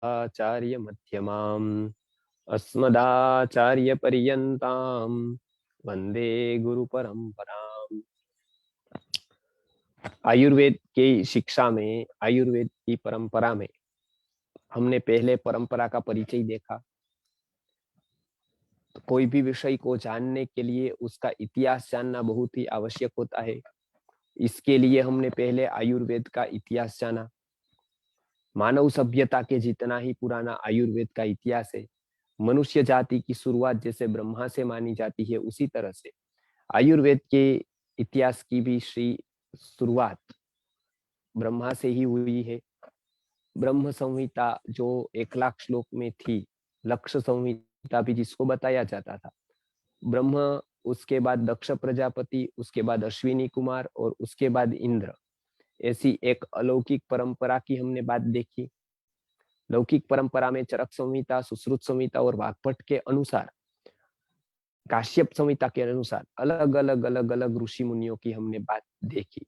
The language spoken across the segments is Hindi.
आचार्य मध्यमाम् अस्मदाचार्य पर्यन्ताम् वंदे गुरु परंपराम्। आयुर्वेद की शिक्षा में, आयुर्वेद की परंपरा में हमने पहले परंपरा का परिचय देखा। तो कोई भी विषय को जानने के लिए उसका इतिहास जानना बहुत ही आवश्यक होता है। इसके लिए हमने पहले आयुर्वेद का इतिहास जाना। मानव सभ्यता के जितना ही पुराना आयुर्वेद का इतिहास है, मनुष्य जाति की शुरुआत जैसे ब्रह्मा से मानी जाती है, उसी तरह से आयुर्वेद के इतिहास की भी शुरुआत ब्रह्मा से ही हुई है। ब्रह्म संहिता जो 1,00,000 श्लोक में थी, लक्ष्य संहिता भी जिसको बताया जाता था, ब्रह्म, उसके बाद दक्ष प्रजापति, उसके बाद अश्विनी कुमार और उसके बाद इंद्र, ऐसी एक अलौकिक परंपरा की हमने बात देखी। लौकिक परंपरा में चरक संहिता, सुश्रुत संहिता और वाग्भट के अनुसार, काश्यप संहिता के अनुसार अलग अलग ऋषि मुनियों की हमने बात देखी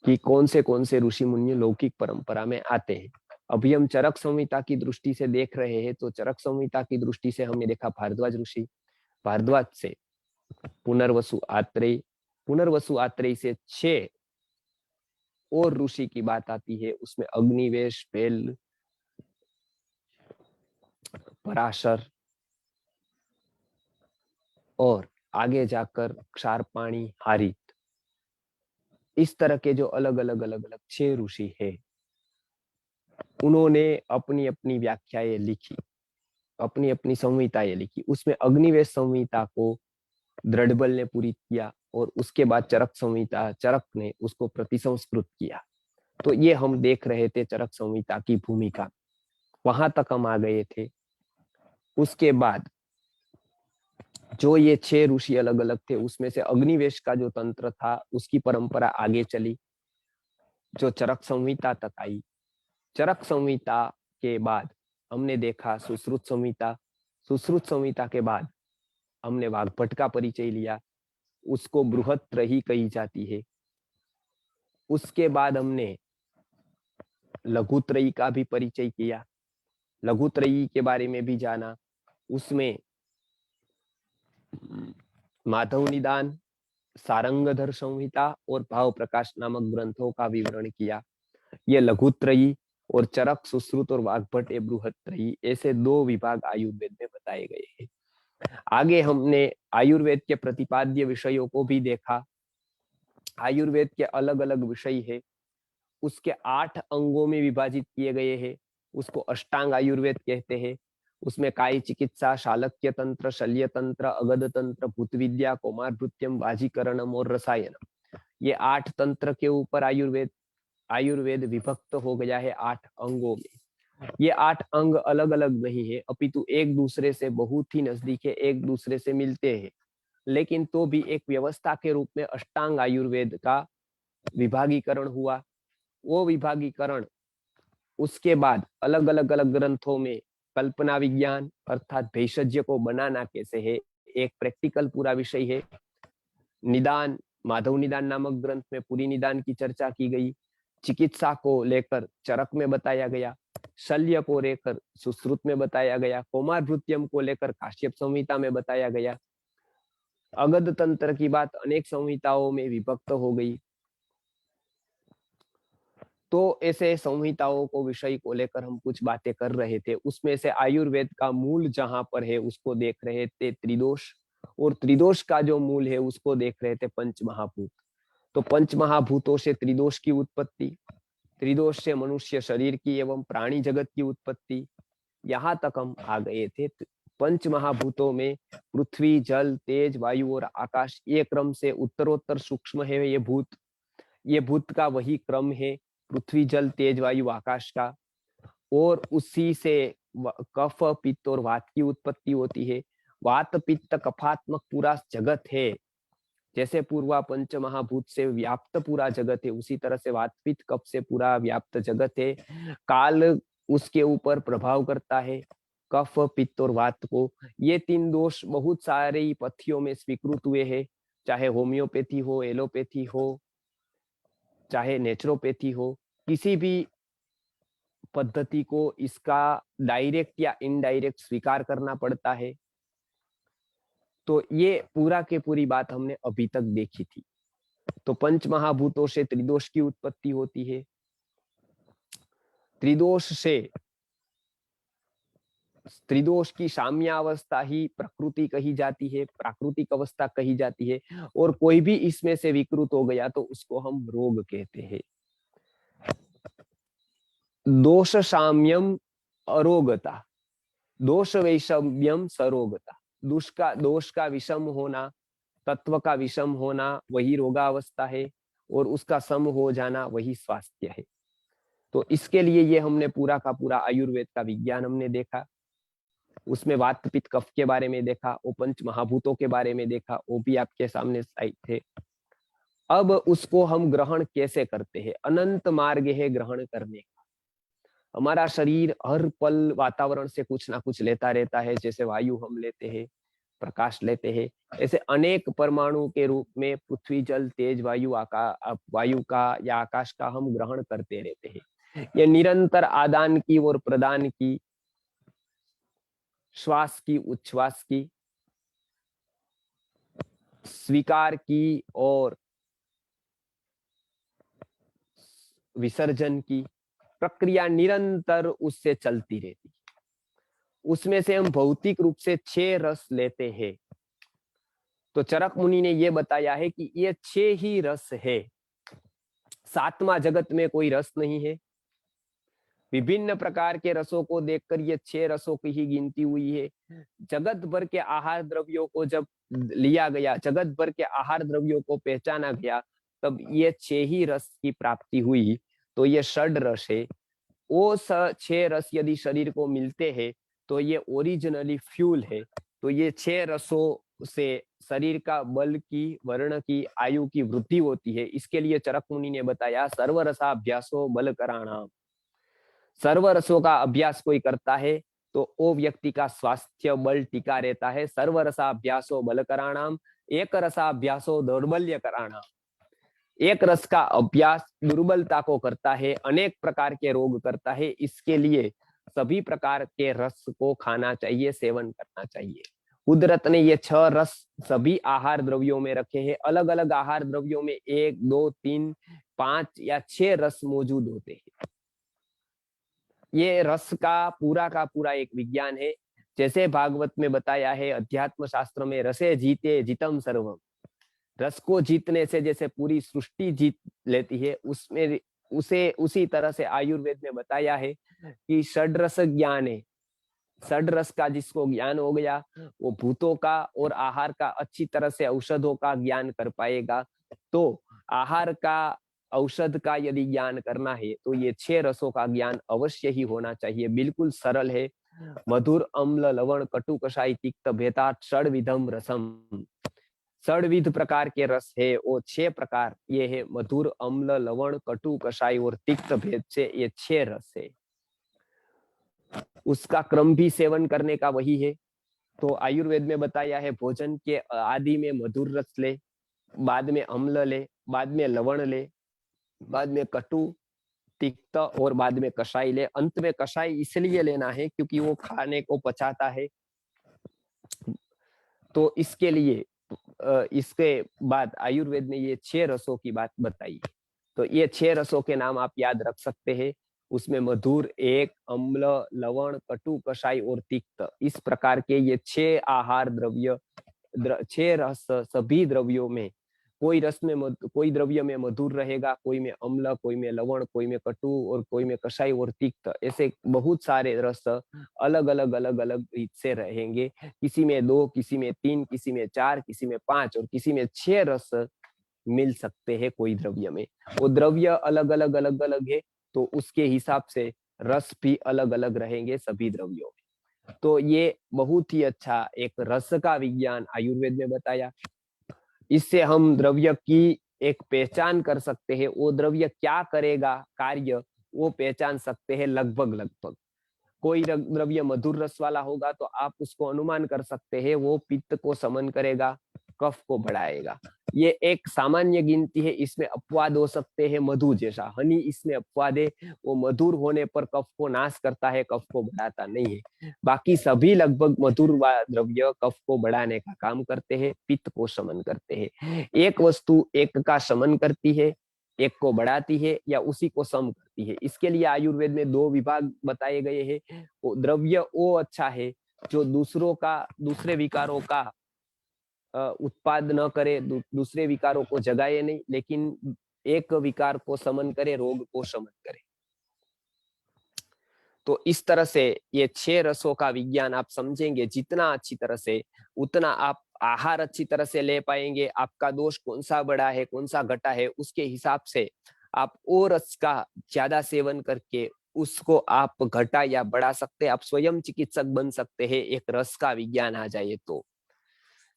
कि कौन से ऋषि मुनि लौकिक परंपरा में आते हैं। अभी हम चरक संहिता की दृष्टि से देख रहे हैं, तो चरक संहिता की दृष्टि से हमने देखा भारद्वाज ऋषि, भारद्वाज से पुनर्वसु आत्रेय, पुनर्वसु आत्रेय से 6 और ऋषि की बात आती है। उसमें अग्निवेश, बेल, पराशर और आगे जाकर क्षारपाणी, हारित, इस तरह के जो अलग अलग 6 ऋषि हैं, उन्होंने अपनी अपनी व्याख्याएं लिखी, अपनी अपनी संहिताएं लिखी। उसमें अग्निवेश संहिता को दृढ़बल ने पूरी किया और उसके बाद चरक संहिता, चरक ने उसको प्रतिसंस्कृत किया। तो ये हम देख रहे थे चरक संहिता की भूमिका, वहां तक हम आ गए थे। उसके बाद जो ये 6 ऋषि अलग अलग थे, उसमें से अग्निवेश का जो तंत्र था उसकी परंपरा आगे चली, जो चरक संहिता तक आई। चरक संहिता के बाद हमने देखा सुश्रुत संहिता, सुश्रुत संहिता के बाद हमने वाग्भट का परिचय लिया, उसको बृहत्त्रयी कही जाती है। उसके बाद हमने लघुत्रयी का भी परिचय किया, लघुत्रयी के बारे में भी जाना। उसमें माधव निदान, सारंगधर संहिता और भाव प्रकाश नामक ग्रंथों का विवरण किया। ये लघुत्रयी, और चरक, सुश्रुत और वाग्भट ये बृहत्त्रयी, ऐसे 2 विभाग आयुर्वेद में बताए गए हैं। आगे हमने आयुर्वेद के प्रतिपाद्य विषयों को भी देखा। आयुर्वेद के अलग अलग विषय है, उसके 8 अंगों में विभाजित किए गए हैं। उसको अष्टांग आयुर्वेद कहते हैं। उसमें कायी चिकित्सा, शालक्य तंत्र, शल्य तंत्र, अगध तंत्र, भूत विद्या, कौमारभृत्यम, वाजीकरणम और रसायनम, ये 8 तंत्र के ऊपर आयुर्वेद आयुर्वेद विभक्त हो गया है 8 अंगों में। ये 8 अंग अलग अलग नहीं है, अपितु एक दूसरे से बहुत ही नजदीक है, एक दूसरे से मिलते हैं, लेकिन तो भी एक व्यवस्था के रूप में अष्टांग आयुर्वेद का विभागीकरण हुआ। वो विभागीकरण उसके बाद अलग अलग ग्रंथों में कल्पना विज्ञान अर्थात भेषज्य को बनाना कैसे है, एक प्रैक्टिकल पूरा विषय है। निदान, माधव निदान नामक ग्रंथ में पूरी निदान की चर्चा की गई। चिकित्सा को लेकर चरक में बताया गया, शल्य को लेकर सुश्रुत में बताया गया, कौमारभृत्यम को लेकर काश्यप संहिता में बताया गया। अगध तंत्र की बात अनेक संहिताओं में विभक्त हो गई। तो ऐसे संहिताओं को, विषय को लेकर हम कुछ बातें कर रहे थे। उसमें से आयुर्वेद का मूल जहां पर है उसको देख रहे थे त्रिदोष, और त्रिदोष का जो मूल है उसको देख रहे थे पंच महाभूत। तो पंच महाभूतों से त्रिदोष की उत्पत्ति, त्रिदोष से मनुष्य शरीर की एवं प्राणी जगत की उत्पत्ति, यहाँ तक हम आ गए थे। पंच महाभूतों में पृथ्वी, जल, तेज, वायु और आकाश, ये क्रम से उत्तरोत्तर सूक्ष्म है। ये भूत का वही क्रम है, पृथ्वी, जल, तेज, वायु, आकाश का, और उसी से कफ, पित्त और वात की उत्पत्ति होती है। वात पित्त कफात्मक पूरा जगत है। जैसे पूर्वा पंच महाभूत से व्याप्त पूरा जगत है, उसी तरह से वात पित्त कफ से पूरा व्याप्त जगत है। काल उसके ऊपर प्रभाव करता है, कफ, पित्त और वात को। ये 3 दोष बहुत सारे पथियों में स्वीकृत हुए हैं, चाहे होम्योपैथी हो, एलोपैथी हो, चाहे नेचुरोपैथी हो, किसी भी पद्धति को इसका डायरेक्ट या इनडायरेक्ट स्वीकार करना पड़ता है। तो ये पूरा के पूरी बात हमने अभी तक देखी थी। तो पंच महाभूतों से त्रिदोष की उत्पत्ति होती है, त्रिदोष से त्रिदोष की साम्यावस्था ही प्रकृति कही जाती है, प्राकृतिक अवस्था कही जाती है, और कोई भी इसमें से विकृत हो गया तो उसको हम रोग कहते हैं। दोष साम्यम अरोगता, दोष वैषम्यम सरोगता। दोष का विषम होना, तत्व का विषम होना वही रोगावस्था है, और उसका सम हो जाना वही स्वास्थ्य है। तो इसके लिए ये हमने पूरा का पूरा आयुर्वेद का विज्ञान हमने देखा। उसमें वात पित्त कफ के बारे में देखा, वो पंच महाभूतों के बारे में देखा, वो भी आपके सामने साइड थे। अब उसको हम ग्रहण कैसे करते हैं? अनंत मार्ग है ग्रहण करने का। हमारा शरीर हर पल वातावरण से कुछ ना कुछ लेता रहता है। जैसे वायु हम लेते हैं, प्रकाश लेते हैं, ऐसे अनेक परमाणु के रूप में पृथ्वी, जल, तेज, वायु का या आकाश का हम ग्रहण करते रहते हैं। ये निरंतर आदान की और प्रदान की, श्वास की, उच्छ्वास की, स्वीकार की और विसर्जन की प्रक्रिया निरंतर उससे चलती रहती। उसमें से हम भौतिक रूप से 6 रस लेते हैं। तो चरक मुनि ने यह बताया है कि ये 6 ही रस है, 7वां जगत में कोई रस नहीं है। विभिन्न प्रकार के रसों को देखकर ये 6 रसों की ही गिनती हुई है। जगत भर के आहार द्रव्यों को जब लिया गया, जगत भर के आहार द्रव्यों को पहचाना गया, तब ये 6 ही रस की प्राप्ति हुई। तो ये षड रस है। वो 6 रस यदि शरीर को मिलते हैं तो ये ओरिजिनली फ्यूल है। तो ये 6 रसों से शरीर का बल की, वर्ण की, आयु की वृद्धि होती है। इसके लिए चरक मुनि ने बताया सर्वरसाभ्यासो बल कराणाम। सर्व रसों का अभ्यास कोई करता है तो वो व्यक्ति का स्वास्थ्य बल टिका रहता है। सर्व रसाभ्यासो बल कराणाम, एक रसाभ्यासो दौर्बल्य कराणाम। एक रस का अभ्यास दुर्बलता को करता है, अनेक प्रकार के रोग करता है। इसके लिए सभी प्रकार के रस को खाना चाहिए, सेवन करना चाहिए। कुदरत ने ये 6 रस सभी आहार द्रव्यों में रखे हैं। अलग अलग आहार द्रव्यों में 1, 2, 3, 5 या 6 रस मौजूद होते हैं। ये रस का पूरा एक विज्ञान है। जैसे भागवत में बताया है, अध्यात्म शास्त्र में, रसे जीते जितम सर्वम। रस को जीतने से जैसे पूरी सृष्टि जीत लेती है, उसमें उसे उसी तरह से आयुर्वेद में बताया है कि षड्रस ज्ञान है। षड्रस का जिसको ज्ञान हो गया, वो भूतों का और आहार का अच्छी तरह से, औषधों का ज्ञान कर पाएगा। तो आहार का, औषध का यदि ज्ञान करना है तो ये 6 रसों का ज्ञान अवश्य ही होना चाहिए। बिल्कुल सरल है। मधुर, अम्ल, लवण, कटु, कषाय, तिक्त, भेतात षड्विधम रसम। षड्विध प्रकार के रस है, वो 6 प्रकार ये है। मधुर, अम्ल, लवण, कटु, कषाय और तिक्त भेद से ये 6 रस है। उसका क्रम भी सेवन करने का वही है। तो आयुर्वेद में बताया है, भोजन के आदि में मधुर रस ले, बाद में अम्ल ले, बाद में लवण ले, बाद में कटु, तिक्त और बाद में कषाय ले। अंत में कषाय इसलिए लेना है क्योंकि वो खाने को पचाता है। तो इसके लिए इसके बाद आयुर्वेद ने ये 6 रसों की बात बताई। तो ये 6 रसों के नाम आप याद रख सकते हैं। उसमें मधुर 1, अम्ल, लवण, कटु, कषाय और तिक्त, इस प्रकार के ये 6 आहार द्रव्य, 6 रस सभी द्रव्यों में, कोई रस में, कोई द्रव्य में मधुर रहेगा, कोई में अम्ल, कोई में लवण, कोई में कटु और कोई में कषाय और तिक्त। ऐसे बहुत सारे रस अलग अलग रीत से रहेंगे। किसी में 2, किसी में 3, किसी में 4, किसी में 5 और किसी में 6 रस मिल सकते हैं कोई द्रव्य में। वो द्रव्य अलग अलग है, तो उसके हिसाब से रस भी अलग अलग रहेंगे सभी द्रव्यों में। तो ये बहुत ही अच्छा एक रस का विज्ञान आयुर्वेद में बताया। इससे हम द्रव्य की एक पहचान कर सकते हैं। वो द्रव्य क्या करेगा कार्य, वो पहचान सकते हैं लगभग। कोई द्रव्य मधुर रस वाला होगा तो आप उसको अनुमान कर सकते हैं वो पित्त को समन करेगा, कफ को बढ़ाएगा। ये एक सामान्य गिनती है, इसमें अपवाद हो सकते हैं मधु जैसा। हनी इसमें अपवाद है, वो मधुर होने पर कफ को नाश करता है, कफ को बढ़ाता नहीं है। बाकी सभी लगभग मधुर द्रव्य कफ को बढ़ाने का काम करते हैं, पित्त को शमन करते हैं। एक वस्तु एक का शमन करती है, एक को बढ़ाती है या उसी को सम करती है। इसके लिए आयुर्वेद में दो विभाग बताए गए हैं। वो द्रव्य वो अच्छा है जो दूसरे विकारों का उत्पाद न करे, दूसरे विकारों को जगाए नहीं, लेकिन एक विकार को समन करे, रोग को शमन करे। तो इस तरह से ये 6 रसों का विज्ञान आप समझेंगे जितना अच्छी तरह से, उतना आप आहार अच्छी तरह से ले पाएंगे। आपका दोष कौन सा बड़ा है, कौन सा घटा है, उसके हिसाब से आप और रस का ज्यादा सेवन करके उसको आप घटा या बढ़ा सकते हैं। आप स्वयं चिकित्सक बन सकते हैं एक रस का विज्ञान आ जाए तो।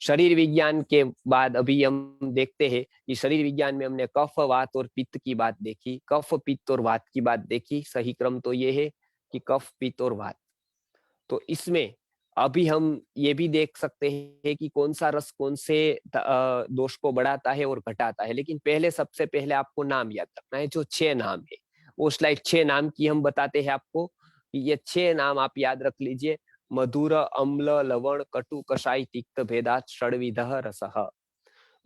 शरीर विज्ञान के बाद अभी हम देखते हैं कि शरीर विज्ञान में हमने कफ, वात और पित्त की बात देखी, कफ, पित्त और वात की बात देखी। सही क्रम तो ये है कि कफ, पित्त और वात। तो इसमें अभी हम ये भी देख सकते हैं कि कौन सा रस कौन से दोष को बढ़ाता है और घटाता है। लेकिन पहले सबसे पहले आपको नाम याद रखना है, जो 6 नाम है। वो स्लाइड 6 नाम की हम बताते हैं आपको कि ये 6 नाम आप याद रख लीजिए। मधुर, अम्ल, लवण, कटु, कषाय, तिक्त, भेदात, षड्विधः रसः।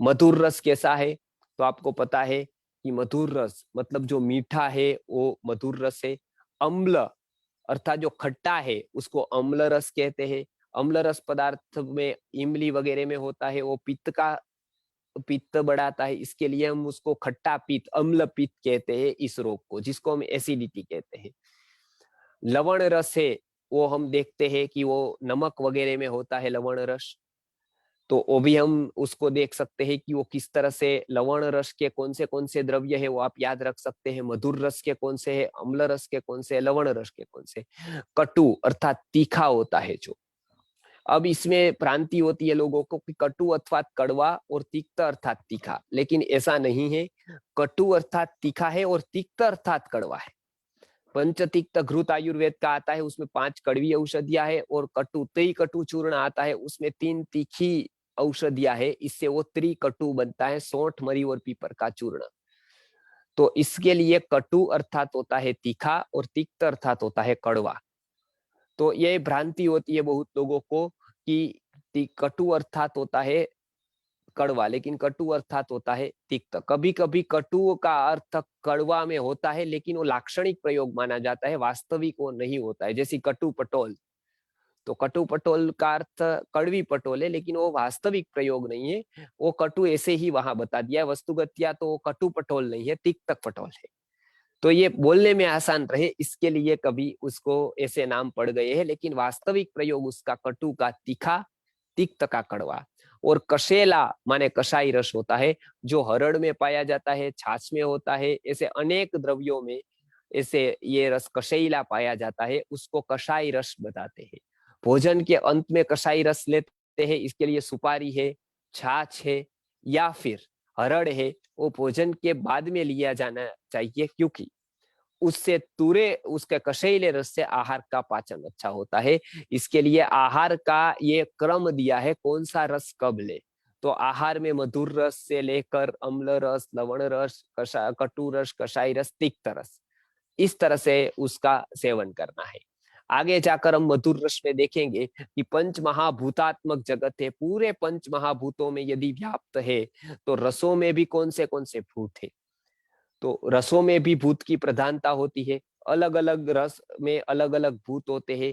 मधुर रस कैसा है? तो आपको पता है कि मधुर रस मतलब जो मीठा है वो मधुर रस है। अम्ल अर्थात जो खट्टा है उसको अम्ल रस कहते हैं। अम्ल रस पदार्थ में इमली वगैरह में होता है, वो पित्त बढ़ाता है, इसके लिए हम उसको खट्टा पित्त, अम्ल पित्त कहते हैं इस रोग को, जिसको हम एसिडिटी कहते हैं। लवण रस है, वो हम देखते हैं कि वो नमक वगैरह में होता है लवण रस। तो वो भी हम उसको देख सकते हैं कि वो किस तरह से, लवण रस के कौन से द्रव्य है वो आप याद रख सकते हैं। मधुर रस के कौन से है, अम्ल रस के कौन से, लवण रस के कौन से। कटु अर्थात तीखा होता है जो। अब इसमें भ्रांति होती है लोगों को कि कटु अर्थात कड़वा और तिक्त अर्थात तीखा, लेकिन ऐसा नहीं है। कटु अर्थात तीखा है और तिक्त अर्थात कड़वा है। पंचतिक्त घृत आयुर्वेद का आता है, उसमें 5 कड़वी औषधियां है, और कटु त्रिकटु चूर्ण आता है, उसमें 3 तीखी औषधियां है। इससे वो त्रिकटु बनता है, सौंठ, मरी और पीपर का चूर्ण। तो इसके लिए कटु अर्थात होता है तीखा और तिक्त अर्थात होता है कड़वा। तो ये भ्रांति होती है बहुत लोगों को कि कटु अर्थात होता है कड़वा, लेकिन कटु अर्थात होता है तिक्त। कभी कभी कटु का अर्थ कड़वा में होता है, लेकिन वो लाक्षणिक प्रयोग माना जाता है, वास्तविक वो नहीं होता है। जैसे कटु पटोल, तो कटु पटोल का अर्थ कड़वी पटोल है, लेकिन वो वास्तविक प्रयोग नहीं है। वो कटु ऐसे ही वहां बता दिया है, वस्तुगत्या तो वो कटु पटोल नहीं है, तिक्त पटोल है। तो ये बोलने में आसान रहे इसके लिए कभी उसको ऐसे नाम पड़ गए हैं, लेकिन वास्तविक प्रयोग उसका कटु का तीखा, तिक्त का कड़वा। और कशेला माने कषाय रस होता है, जो हरड़ में पाया जाता है, छाछ में होता है, ऐसे अनेक द्रव्यों में ऐसे ये रस कशेला पाया जाता है, उसको कषाय रस बताते हैं। भोजन के अंत में कषाय रस लेते हैं, इसके लिए सुपारी है, छाछ है या फिर हरड़ है, वो भोजन के बाद में लिया जाना चाहिए, क्योंकि उससे तुरे उसके कशेले रस से आहार का पाचन अच्छा होता है। इसके लिए आहार का ये क्रम दिया है, कौन सा रस कब ले। तो आहार में मधुर रस से लेकर अम्ल रस, लवण रस, कटु रस, कषाय रस, तिक्त रस, इस तरह से उसका सेवन करना है। आगे जाकर हम मधुर रस में देखेंगे कि पंच महाभूतात्मक जगत है, पूरे पंच महाभूतों में यदि व्याप्त है तो रसों में भी कौन से भूत है। तो रसों में भी भूत की प्रधानता होती है, अलग अलग रस में अलग अलग भूत होते हैं।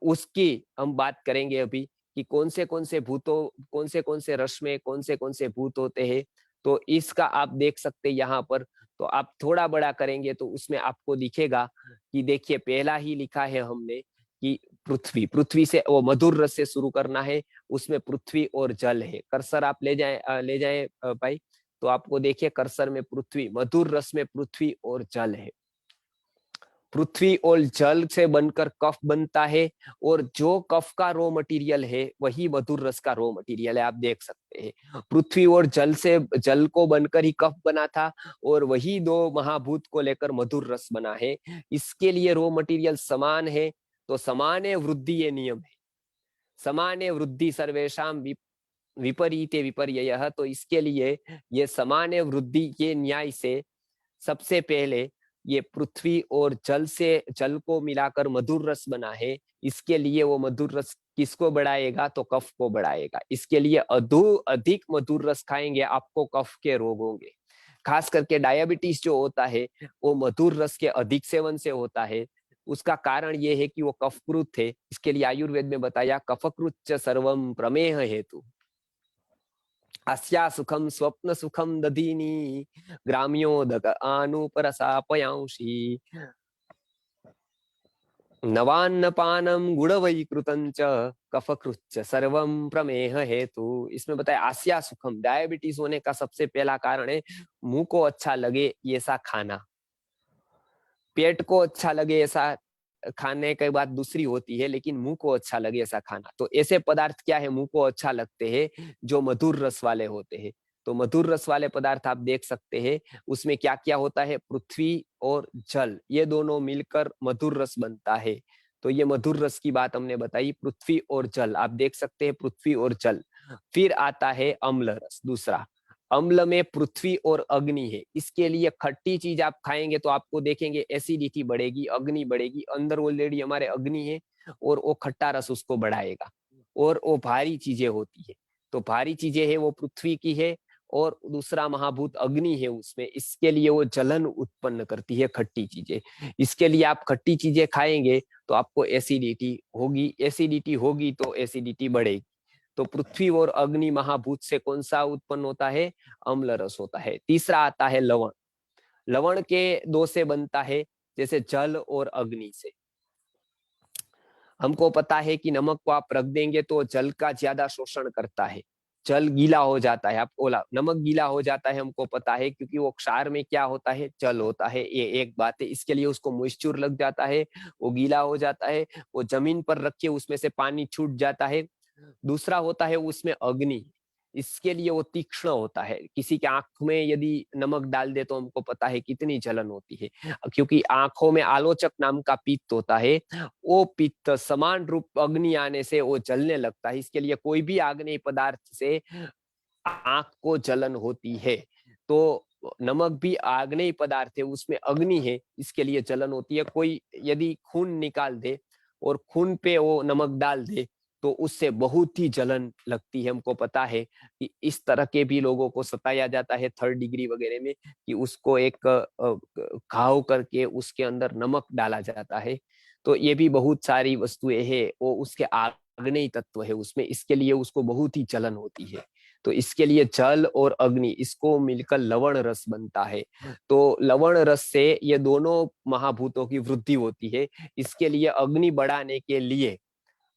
उसकी हम बात करेंगे अभी कि कौन से भूतों, कौन से रस में कौन से भूत होते हैं। तो इसका आप देख सकते हैं यहाँ पर। तो आप थोड़ा बड़ा करेंगे तो उसमें आपको दिखेगा कि देखिए पहला ही लिखा है हमने कि पृथ्वी, पृथ्वी से वो मधुर रस से शुरू करना है, उसमें पृथ्वी और जल है। कर्सर आप ले जाए भाई, तो आपको देखिए कर्सर में पृथ्वी, मधुर रस में पृथ्वी और जल है। पृथ्वी और जल से बनकर कफ बनता है, और जो कफ का रॉ मटेरियल है वही मधुर रस का रॉ मटेरियल है। आप देख सकते हैं पृथ्वी और जल से, जल को बनकर ही कफ बना था, और वही दो महाभूत को लेकर मधुर रस बना है। इसके लिए रॉ मटेरियल समान है, तो समान वृद्धि ये नियम है। समान वृद्धि सर्वेशम विपरीते विपर्ययः, तो इसके लिए ये सामान्य वृद्धि के न्याय से सबसे पहले ये पृथ्वी और जल को मिलाकर मधुर रस बना है। इसके लिए वो मधुर रस किसको बढ़ाएगा? तो कफ को बढ़ाएगा। इसके लिए अधिक मधुर रस खाएंगे आपको कफ के रोग होंगे। खास करके डायबिटीज जो होता है वो मधुर रस के अधिक सेवन से होता है। उसका कारण ये है कि वो कफकृत है। इसके लिए आयुर्वेद में बताया कफकृत च सर्वम प्रमेह हेतु। अस्या सुखम स्वप्न सुखम दधीनी ग्राम्योदक आनुपरसापयांशी नवान्नपानम गुणवैकृतं च कफकृच्च सर्वम प्रमेह हेतु। इसमें बताया आस्या सुखम, डायबिटीज होने का सबसे पहला कारण है मुंह को अच्छा लगे ऐसा खाना, पेट को अच्छा लगे ऐसा खाने की बात दूसरी होती है, लेकिन मुंह को अच्छा लगे ऐसा खाना। तो ऐसे पदार्थ क्या है मुंह को अच्छा लगते हैं जो मधुर रस वाले होते हैं। तो मधुर रस वाले पदार्थ आप देख सकते हैं उसमें क्या क्या होता है, पृथ्वी और जल ये दोनों मिलकर मधुर रस बनता है। तो ये मधुर रस की बात हमने बताई, पृथ्वी और जल आप देख सकते हैं, पृथ्वी और जल। फिर आता है अम्ल रस दूसरा। अम्ल में पृथ्वी और अग्नि है। इसके लिए खट्टी चीज आप खाएंगे तो आपको देखेंगे एसिडिटी बढ़ेगी, अग्नि बढ़ेगी। अंदर ऑलरेडी हमारे अग्नि है और वो खट्टा रस उसको बढ़ाएगा। और वो भारी चीजें होती है, तो भारी चीजें है वो पृथ्वी की है और दूसरा महाभूत अग्नि है उसमें। इसके लिए वो जलन उत्पन्न करती है खट्टी चीजें। इसके लिए आप खट्टी चीजें खाएंगे तो आपको एसिडिटी होगी, एसिडिटी होगी तो एसिडिटी बढ़ेगी। तो पृथ्वी और अग्नि महाभूत से कौन सा उत्पन्न होता है? अम्ल रस होता है। तीसरा आता है लवण। लवण के दो से बनता है, जैसे जल और अग्नि से। हमको पता है कि नमक को आप रख देंगे तो जल का ज्यादा शोषण करता है, जल गीला हो जाता है। आप ओला नमक गीला हो जाता है हमको पता है, क्योंकि वो क्षार में क्या होता है, जल होता है। ये एक बात है। इसके लिए उसको मॉइस्चर लग जाता है, वो गीला हो जाता है, वो जमीन पर रखे उसमें से पानी छूट जाता है। दूसरा होता है उसमें अग्नि। इसके लिए वो तीक्ष्ण होता है। किसी के आंख में यदि नमक डाल दे तो हमको पता है कितनी जलन होती है, क्योंकि आंखों में आलोचक नाम का पित्त होता है। वो पित्त समान रूप अग्नि आने से वो जलने लगता है। इसके लिए कोई भी आग्नेय पदार्थ से आंख को जलन होती है। तो नमक भी आग्नेय पदार्थ है, उसमें अग्नि है, इसके लिए जलन होती है। कोई यदि खून निकाल दे और खून पे वो नमक डाल दे तो उससे बहुत ही जलन लगती है। हमको पता है कि इस तरह के भी लोगों को सताया जाता है 3rd डिग्री वगैरह में, कि उसको एक घाव करके उसके अंदर नमक डाला जाता है। तो ये भी बहुत सारी वस्तुएं हैं, वो उसके आग्नेय तत्व है उसमें, इसके लिए उसको बहुत ही जलन होती है। तो इसके लिए जल और अग्नि इसको मिलकर लवण रस बनता है। तो लवण रस से ये दोनों महाभूतों की वृद्धि होती है। इसके लिए अग्नि बढ़ाने के लिए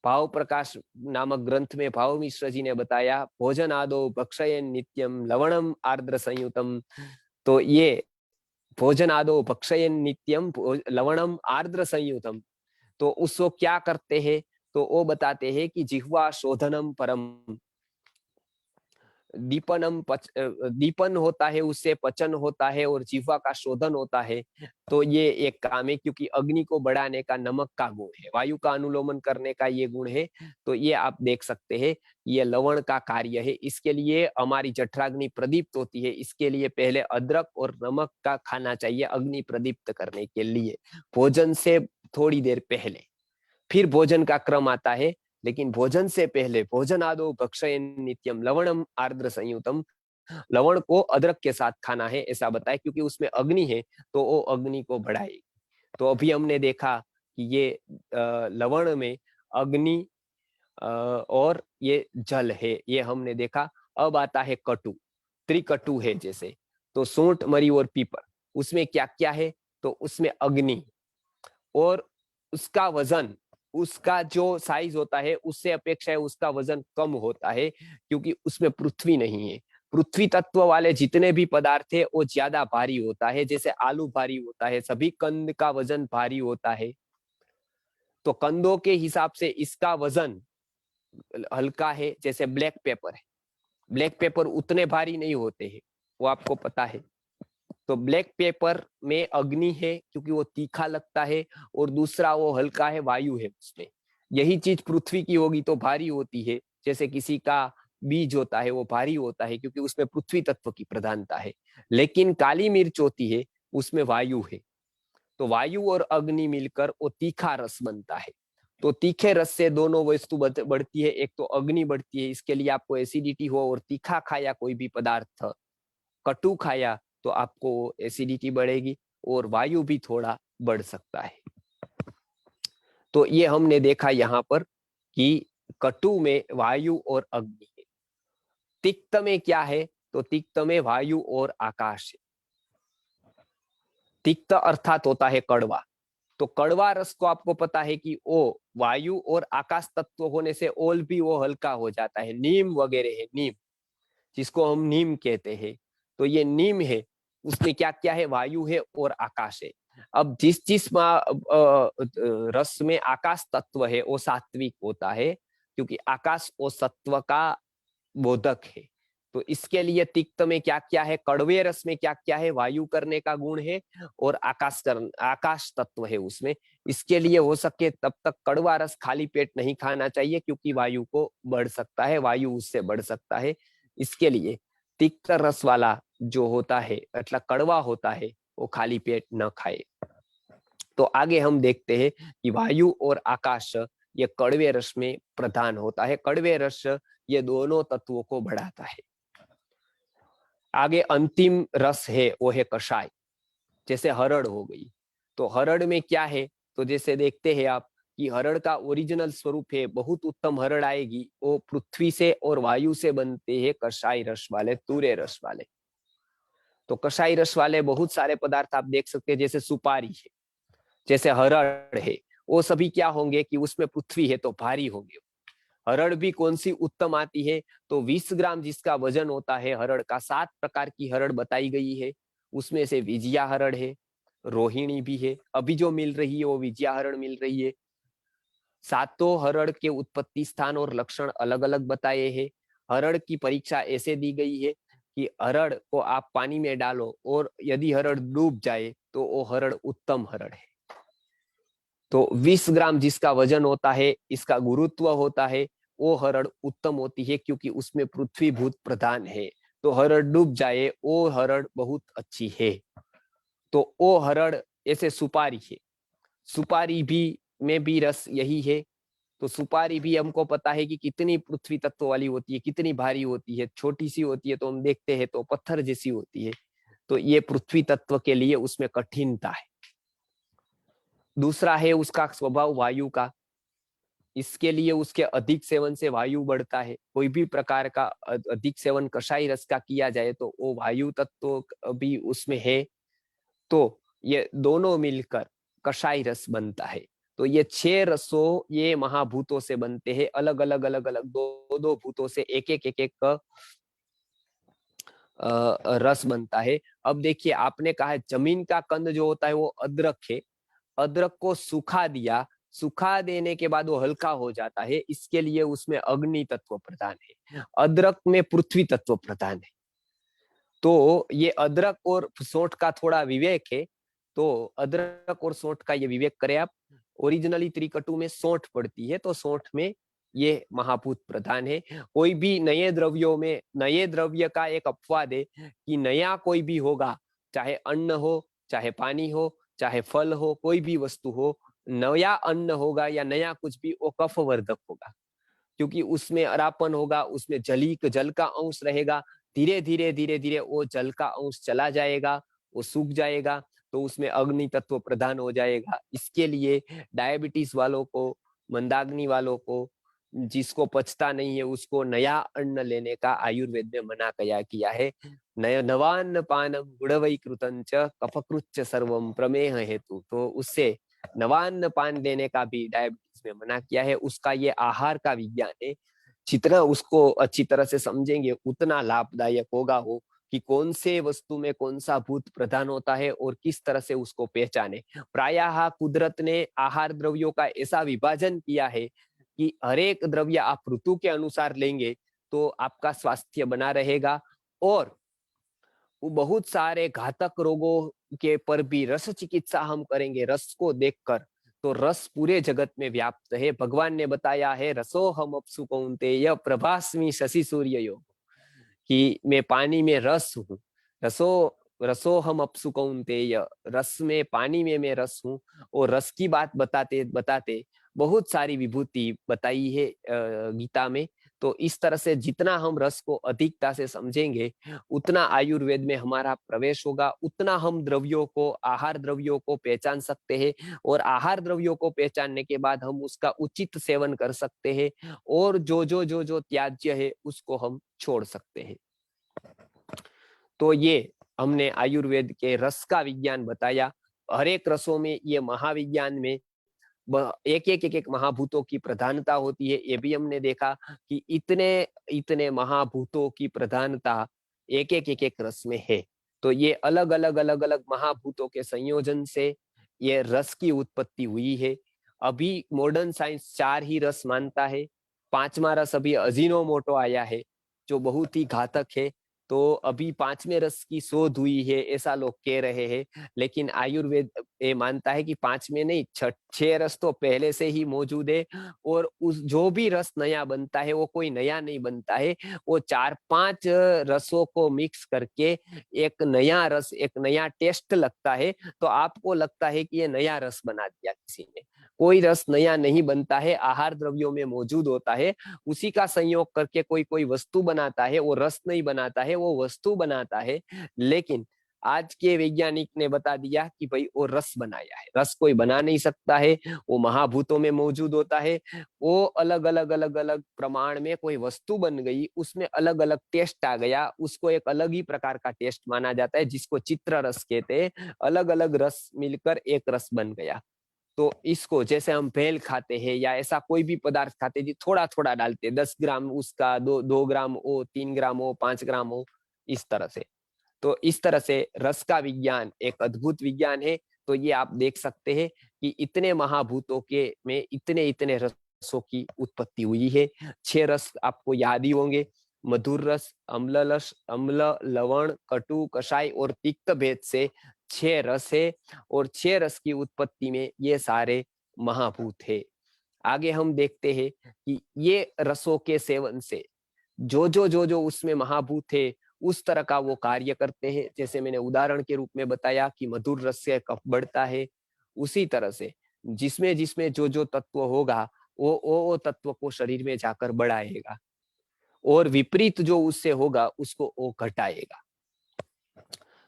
भाव प्रकाश नामक ग्रंथ में भाव मिश्र जी ने बताया, भोजन आदो भक्षयन नित्यम लवणम आर्द्र संयुतम। तो ये भोजन आदो भक्षयन नित्यम लवणम आर्द्र संयुतम, तो उसको क्या करते हैं? तो वो बताते हैं कि जिह्वा शोधनम परम, दीपन होता है, उससे पचन होता है और जीवा का शोधन होता है। तो ये एक काम है, क्योंकि अग्नि को बढ़ाने का नमक का गुण है, वायु का अनुलोमन करने का ये गुण है। तो ये आप देख सकते हैं, ये लवण का कार्य है। इसके लिए हमारी जठराग्नि प्रदीप्त होती है। इसके लिए पहले अदरक और नमक का खाना चाहिए अग्नि प्रदीप्त करने के लिए, भोजन से थोड़ी देर पहले। फिर भोजन का क्रम आता है, लेकिन भोजन से पहले भोजन आदो भक्षयन नित्यम लवणम आर्द्र संयुतम, लवण को अदरक के साथ खाना है ऐसा बताए, क्योंकि उसमें अग्नि है तो वो अग्नि को बढ़ाएगी। तो अभी हमने देखा कि ये लवण में अग्नि और ये जल है, ये हमने देखा। अब आता है कटु, त्रिकटु है जैसे, तो सूंठ मरी और पीपर, उसमें क्या क्या है? तो उसमें अग्नि और उसका वजन, उसका जो साइज होता है उससे अपेक्षा है उसका वजन कम होता है, क्योंकि उसमें पृथ्वी नहीं है। पृथ्वी तत्व वाले जितने भी पदार्थ है वो ज्यादा भारी होता है। जैसे आलू भारी होता है, सभी कंद का वजन भारी होता है। तो कंदों के हिसाब से इसका वजन हल्का है। जैसे ब्लैक पेपर है, ब्लैक पेपर उतने भारी नहीं होते हैं, वो आपको पता है। तो ब्लैक पेपर में अग्नि है क्योंकि वो तीखा लगता है, और दूसरा वो हल्का है, वायु है उसमें। यही चीज पृथ्वी की होगी तो भारी होती है। जैसे किसी का बीज होता है वो भारी होता है क्योंकि उसमें पृथ्वी तत्व की प्रधानता है। लेकिन काली मिर्च होती है उसमें वायु है, तो वायु और अग्नि मिलकर वो तीखा रस बनता है। तो तीखे रस से दोनों वस्तु बढ़ती है, एक तो अग्नि बढ़ती है, इसके लिए आपको एसिडिटी हो और तीखा खाया कोई भी पदार्थ, कटु खाया तो आपको एसिडिटी बढ़ेगी और वायु भी थोड़ा बढ़ सकता है। तो ये हमने देखा यहाँ पर कि कटु में वायु और अग्नि है। तिक्त में क्या है? तो तिक्त में वायु और आकाश है। तिक्त अर्थात होता है कड़वा। तो कड़वा रस को आपको पता है कि वो वायु और आकाश तत्व होने से ओल भी वो हल्का हो जाता है। नीम वगैरह है, नीम जिसको हम नीम कहते हैं, तो ये नीम है, उसमें क्या क्या है? वायु है और आकाश है। अब जिस जिस रस में आकाश तत्व है वो सात्विक होता है, क्योंकि आकाश वो सत्व का बोधक है। तो इसके लिए तिक्त में क्या क्या है? कड़वे रस में क्या क्या है? वायु करने का गुण है और आकाश तत्व है उसमें। इसके लिए हो सके तब तक कड़वा रस खाली पेट नहीं खाना चाहिए, क्योंकि वायु को बढ़ सकता है, वायु उससे बढ़ सकता है। इसके लिए तिक्त रस वाला जो होता है, मतलब कड़वा होता है, वो खाली पेट न खाए। तो आगे हम देखते हैं कि वायु और आकाश ये कड़वे रस में प्रधान होता है। कड़वे रस ये दोनों तत्वों को बढ़ाता है। आगे अंतिम रस है वो है कषाय, जैसे हरड़ हो गई। तो हरड़ में क्या है? तो जैसे देखते हैं आप कि हरड़ का ओरिजिनल स्वरूप है, बहुत उत्तम हरड़ आएगी वो पृथ्वी से और वायु से बनते हैं कषाय रस वाले, तूरे रस वाले। तो कषाय रस वाले बहुत सारे पदार्थ आप देख सकते हैं, जैसे सुपारी है, जैसे हरड़ है, वो सभी क्या होंगे कि उसमें पृथ्वी है तो भारी होंगे। हरड़ भी कौन सी उत्तम आती है? तो 20 ग्राम जिसका वजन होता है हरड़ का, 7 प्रकार की हरड़ बताई गई है। उसमें से विजया हरड़ है, रोहिणी भी है, अभी जो मिल रही है वो विजया हरड़ मिल रही है। सातों हरड़ के उत्पत्ति स्थान और लक्षण अलग अलग बताए हैं। हरड़ की परीक्षा ऐसे दी गई है कि हरड़ को आप पानी में डालो और यदि हरड़ डूब जाए तो वो हरड़ उत्तम हरड़ है। तो 20 ग्राम जिसका वजन होता है, इसका गुरुत्व होता है, वो हरड़ उत्तम होती है, क्योंकि उसमें पृथ्वी भूत प्रधान है। तो हरड़ डूब जाए वो हरड़ बहुत अच्छी है। तो वो हरड़ ऐसे सुपारी है, सुपारी भी में भी रस यही है। तो सुपारी भी हमको पता है कि कितनी पृथ्वी तत्व वाली होती है, कितनी भारी होती है। छोटी सी होती है तो हम देखते हैं तो पत्थर जैसी होती है। तो ये पृथ्वी तत्व के लिए उसमें कठिनता है। दूसरा है उसका स्वभाव वायु का, इसके लिए उसके अधिक सेवन से वायु बढ़ता है। कोई भी प्रकार का अधिक सेवन कषाय रस का किया जाए तो वो वायु तत्व भी उसमें है। तो ये दोनों मिलकर कषाय रस बनता है। तो ये 6 रसों ये महाभूतों से बनते हैं, अलग अलग अलग अलग दो दो भूतों से एक एक एक एक रस बनता है। अब देखिए आपने कहा है जमीन का कंद जो होता है वो अदरक है, अदरक को सुखा दिया, सुखा देने के बाद वो हल्का हो जाता है, इसके लिए उसमें अग्नि तत्व प्रधान है, अदरक में पृथ्वी तत्व प्रधान है। तो ये अदरक और सोंठ का थोड़ा विवेक है। तो अदरक और सोंठ का ये विवेक करें आप। ओरिजिनली त्रिकटु में सोंठ पड़ती है, तो सोंठ में ये महाभूत प्रधान है। कोई भी नए द्रव्यों में नए द्रव्य का एक अपवाद है कि नया कोई भी होगा, चाहे अन्न हो, चाहे पानी हो, चाहे फल हो, कोई भी वस्तु हो, नया अन्न होगा या नया कुछ भी, वो कफवर्धक होगा, क्योंकि उसमें अरापन होगा, उसमें जल का अंश रहेगा। धीरे धीरे धीरे धीरे वो जल का अंश चला जाएगा, वो सूख जाएगा, तो उसमें अग्नि तत्व प्रदान हो जाएगा। इसके लिए डायबिटीज वालों को, मंदाग्नि वालों को, जिसको पचता नहीं है, उसको नया अन्न लेने का आयुर्वेद में मना किया है। नय नवान्न पानम गुड़वई कृतंच कफकृच्च सर्वम प्रमेह हेतु। तो उससे नवान्न पान लेने का भी डायबिटीज में मना किया है। उसका ये आहार का विज्ञान है, जितना उसको अच्छी तरह से समझेंगे उतना लाभदायक होगा वो, कि कौन से वस्तु में कौन सा भूत प्रधान होता है और किस तरह से उसको पहचाने। प्रायः कुदरत ने आहार द्रव्यों का ऐसा विभाजन किया है कि हर एक द्रव्य आप ऋतु के अनुसार लेंगे तो आपका स्वास्थ्य बना रहेगा। और वो बहुत सारे घातक रोगों के पर भी रस चिकित्सा हम करेंगे, रस को देखकर, तो रस पूरे जगत में व्याप्त है। भगवान ने बताया है रसोहम अप्सु कौन्तेय प्रभास्मि शशि सूर्ययोः, कि मैं पानी में रस हूँ। रसो हम अप्सु कौन्तेय, रस में, पानी में मैं रस हूँ। और रस की बात बताते बताते बहुत सारी विभूति बताई है गीता में। तो इस तरह से जितना हम रस को अधिकता से समझेंगे उतना आयुर्वेद में हमारा प्रवेश होगा, उतना हम द्रव्यों को, आहार द्रव्यों को पहचान सकते हैं। और आहार द्रव्यों को पहचानने के बाद हम उसका उचित सेवन कर सकते हैं, और जो त्याज्य है उसको हम छोड़ सकते हैं। तो ये हमने आयुर्वेद के रस का विज्ञान बताया। हर एक रसों में, ये महाविज्ञान में एक महाभूतों की प्रधानता होती है। ये भी हमने देखा कि इतने इतने महाभूतों की प्रधानता एक रस में है। तो ये अलग अलग महाभूतों के संयोजन से ये रस की उत्पत्ति हुई है। अभी मॉडर्न साइंस 4 ही रस मानता है। 5वां रस अभी अजीनोमोटो आया है, जो बहुत ही घातक है। तो अभी 5वें रस की शोध हुई है, ऐसा लोग कह रहे हैं। लेकिन आयुर्वेद ये मानता है कि 5 में नहीं, 6 रस तो पहले से ही मौजूद है। और उस जो भी रस नया बनता है वो कोई नया नहीं बनता है, वो 4-5 रसों को मिक्स करके एक नया रस, एक नया टेस्ट लगता है। तो आपको लगता है कि ये नया रस बना दिया किसी ने। कोई रस नया नहीं बनता है, आहार द्रव्यों में मौजूद होता है, उसी का संयोग करके कोई कोई वस्तु बनाता है। वो रस नहीं बनाता है, वो वस्तु बनाता है। लेकिन आज के वैज्ञानिक ने बता दिया कि भाई वो रस बनाया है। रस कोई बना नहीं सकता है, वो महाभूतों में मौजूद होता है। वो अलग अलग प्रमाण में कोई वस्तु बन गई, उसमें अलग अलग टेस्ट आ गया, उसको एक अलग ही प्रकार का टेस्ट माना जाता है, जिसको चित्र रस कहते हैं। अलग अलग रस मिलकर एक रस बन गया। तो इसको, जैसे हम भेल खाते हैं या ऐसा कोई भी पदार्थ खाते हैं, थोड़ा थोड़ा डालते हैं, 10 ग्राम उसका, 2 ग्राम हो, 3 ग्राम हो, 5 ग्राम हो, इस तरह से। तो इस तरह से रस का विज्ञान एक अद्भुत विज्ञान है। तो ये आप देख सकते हैं कि इतने महाभूतों के में इतने इतने रसों की उत्पत्ति हुई है। 6 रस आपको याद ही होंगे: मधुर रस, अम्ल, लवण, कटु, कषाय और तिक्त भेद से 6 रस है। और 6 रस की उत्पत्ति में ये सारे महाभूत है। आगे हम देखते हैं कि ये रसों के सेवन से जो उसमें महाभूत है उस तरह का वो कार्य करते हैं। जैसे मैंने उदाहरण के रूप में बताया कि मधुर रस से कफ बढ़ता है, उसी तरह से जिसमें जिसमें जो तत्व होगा वो तत्व को शरीर में जाकर बढ़ाएगा, और विपरीत जो उससे होगा उसको वो घटाएगा।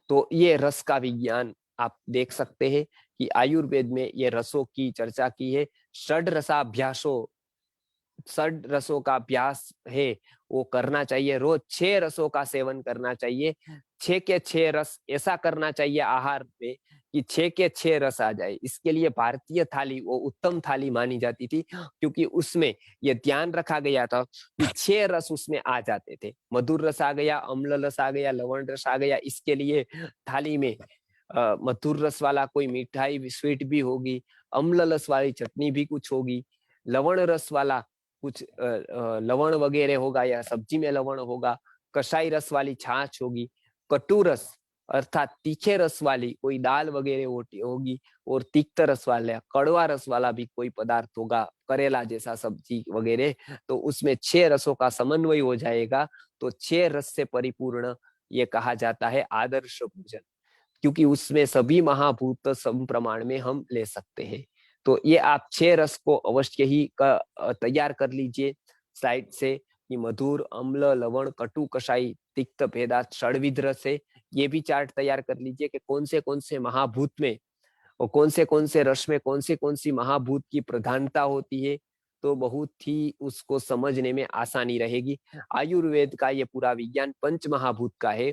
तो ये रस का विज्ञान आप देख सकते हैं कि आयुर्वेद में ये रसों की चर्चा की है। षड रसाभ्यासों, 6 रसों का अभ्यास है, वो करना चाहिए। रोज 6 रसों का सेवन करना चाहिए। 6 के 6 रस ऐसा करना चाहिए आहार में कि 6 के 6 रस आ जाए। इसके लिए भारतीय थाली वो उत्तम थाली मानी जाती थी, क्योंकि उसमें ये ध्यान रखा गया था कि 6 रस उसमें आ जाते थे। मधुर रस आ गया, अम्ल रस आ गया, लवण रस आ गया। इसके लिए थाली में मधुर रस वाला कोई मिठाई स्वीट भी होगी, अम्ल रस वाली चटनी भी कुछ होगी, लवण रस वाला कुछ लवण वगैरह होगा या सब्जी में लवण होगा, कषाई रस वाली छाछ होगी, कटु रस अर्थात तीखे रस वाली कोई दाल वगैरह होगी, और तिक्त रस वाला, कड़वा रस वाला भी कोई पदार्थ होगा, करेला जैसा सब्जी वगैरह। तो उसमें 6 रसों का समन्वय हो जाएगा। तो 6 रस से परिपूर्ण ये कहा जाता है आदर्श भोजन, क्योंकि उसमें सभी महाभूत सम प्रमाण में हम ले सकते हैं। तो ये आप 6 रस को अवश्य ही तैयार कर लीजिए साइड से, कि मधुर, अम्ल, लवण, कटु, कषाई, तिक्त भेदात षड्विध रस है। ये भी चार्ट तैयार कर लीजिए कि कौन से महाभूत में और कौन से रस में कौन सी महाभूत की प्रधानता होती है। तो बहुत ही उसको समझने में आसानी रहेगी। आयुर्वेद का ये पूरा विज्ञान पंच महाभूत का है।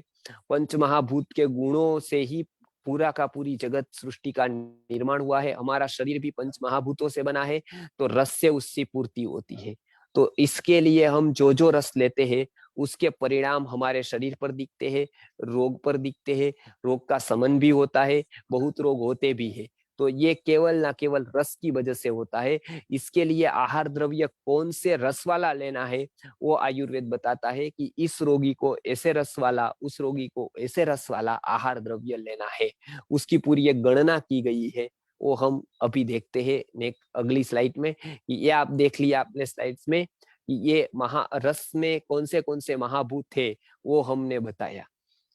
पंच महाभूत के गुणों से ही पूरा का पूरी जगत सृष्टि का निर्माण हुआ है। हमारा शरीर भी पंच महाभूतों से बना है, तो रस से उसकी पूर्ति होती है। तो इसके लिए हम जो रस लेते हैं उसके परिणाम हमारे शरीर पर दिखते हैं, रोग पर दिखते हैं। रोग का शमन भी होता है, बहुत रोग होते भी है। तो ये केवल ना केवल रस की वजह से होता है। इसके लिए आहार द्रव्य कौन से रस वाला लेना है वो आयुर्वेद बताता है कि इस रोगी को ऐसे रस वाला, उस रोगी को ऐसे रस वाला आहार द्रव्य लेना है। उसकी पूरी एक गणना की गई है। वो हम अभी देखते हैं नेक्स्ट अगली स्लाइड में। ये आप देख लिया आपने स्लाइड्स में, ये महारस में कौन से महाभूत थे वो हमने बताया।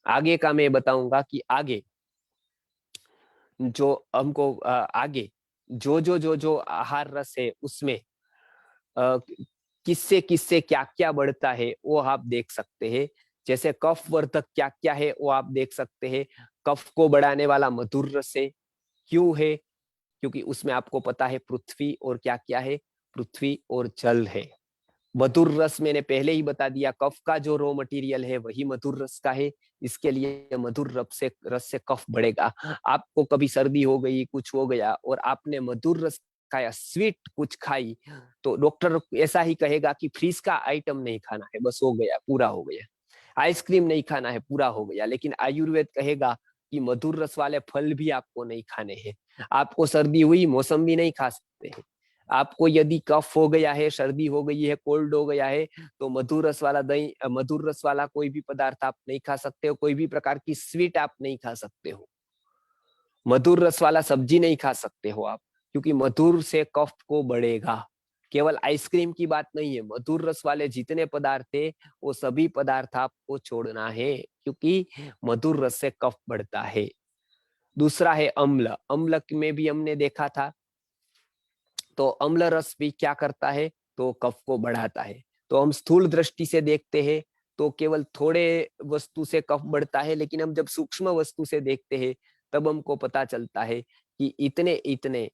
आगे का मैं बताऊंगा कि आगे जो हमको आगे जो आहार रस है उसमें किससे किससे क्या क्या बढ़ता है वो आप देख सकते हैं। जैसे कफ वर्धक क्या क्या है वो आप देख सकते हैं। कफ को बढ़ाने वाला मधुर रस है। क्यों है? क्योंकि उसमें आपको पता है पृथ्वी और क्या क्या है, पृथ्वी और जल है। मधुर रस मैंने पहले ही बता दिया, कफ का जो रॉ मटेरियल है वही मधुर रस का है, इसके लिए मधुर रस से कफ बढ़ेगा। आपको कभी सर्दी हो गई, कुछ हो गया और आपने मधुर रस खाया, स्वीट कुछ खाई, तो डॉक्टर ऐसा ही कहेगा कि फ्रीज का आइटम नहीं खाना है, बस हो गया, पूरा हो गया। आइसक्रीम नहीं खाना है, पूरा हो गया। लेकिन आयुर्वेद कहेगा कि मधुर रस वाले फल भी आपको नहीं खाने हैं। आपको सर्दी हुई, मौसमी नहीं खा सकते हैं। आपको यदि कफ हो गया है, सर्दी हो गई है, कोल्ड हो गया है, तो मधुर रस वाला दही, मधुर रस वाला कोई भी पदार्थ आप नहीं खा सकते हो। कोई भी प्रकार की स्वीट आप नहीं खा सकते हो। मधुर रस वाला सब्जी नहीं खा सकते हो आप, क्योंकि मधुर से कफ को बढ़ेगा। केवल आइसक्रीम की बात नहीं है, मधुर रस वाले जितने पदार्थ है वो सभी पदार्थ आपको छोड़ना है, क्योंकि मधुर रस से कफ बढ़ता है। दूसरा है अम्ल। अम्ल में भी हमने देखा था, तो अम्ल रस भी क्या करता है, तो कफ को बढ़ाता है। तो हम स्थूल दृष्टि से देखते हैं तो केवल थोड़े वस्तु से कफ बढ़ता है, लेकिन हम जब सूक्ष्म वस्तु से देखते हैं तब हमको पता चलता है कि इतने इतने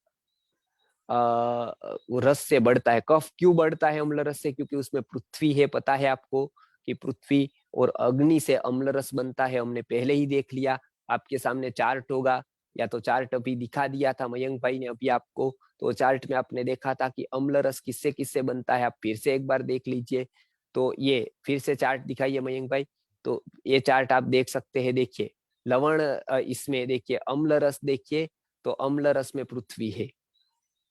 रस से बढ़ता है। कफ क्यों बढ़ता है अम्ल रस से? क्योंकि उसमें पृथ्वी है। पता है आपको कि पृथ्वी और अग्नि से अम्ल रस बनता है, हमने पहले ही देख लिया। आपके सामने चार्ट होगा, या तो चार्ट अभी दिखा दिया था मयंक भाई ने अभी आपको, तो चार्ट में आपने देखा था कि अम्ल रस किससे किससे बनता है। आप फिर से एक बार देख लीजिए। तो ये फिर से चार्ट दिखाइए मयंक भाई। तो ये चार्ट आप देख सकते हैं, देखिए लवण, इसमें देखिए अम्ल रस, देखिए तो अम्ल रस में पृथ्वी है।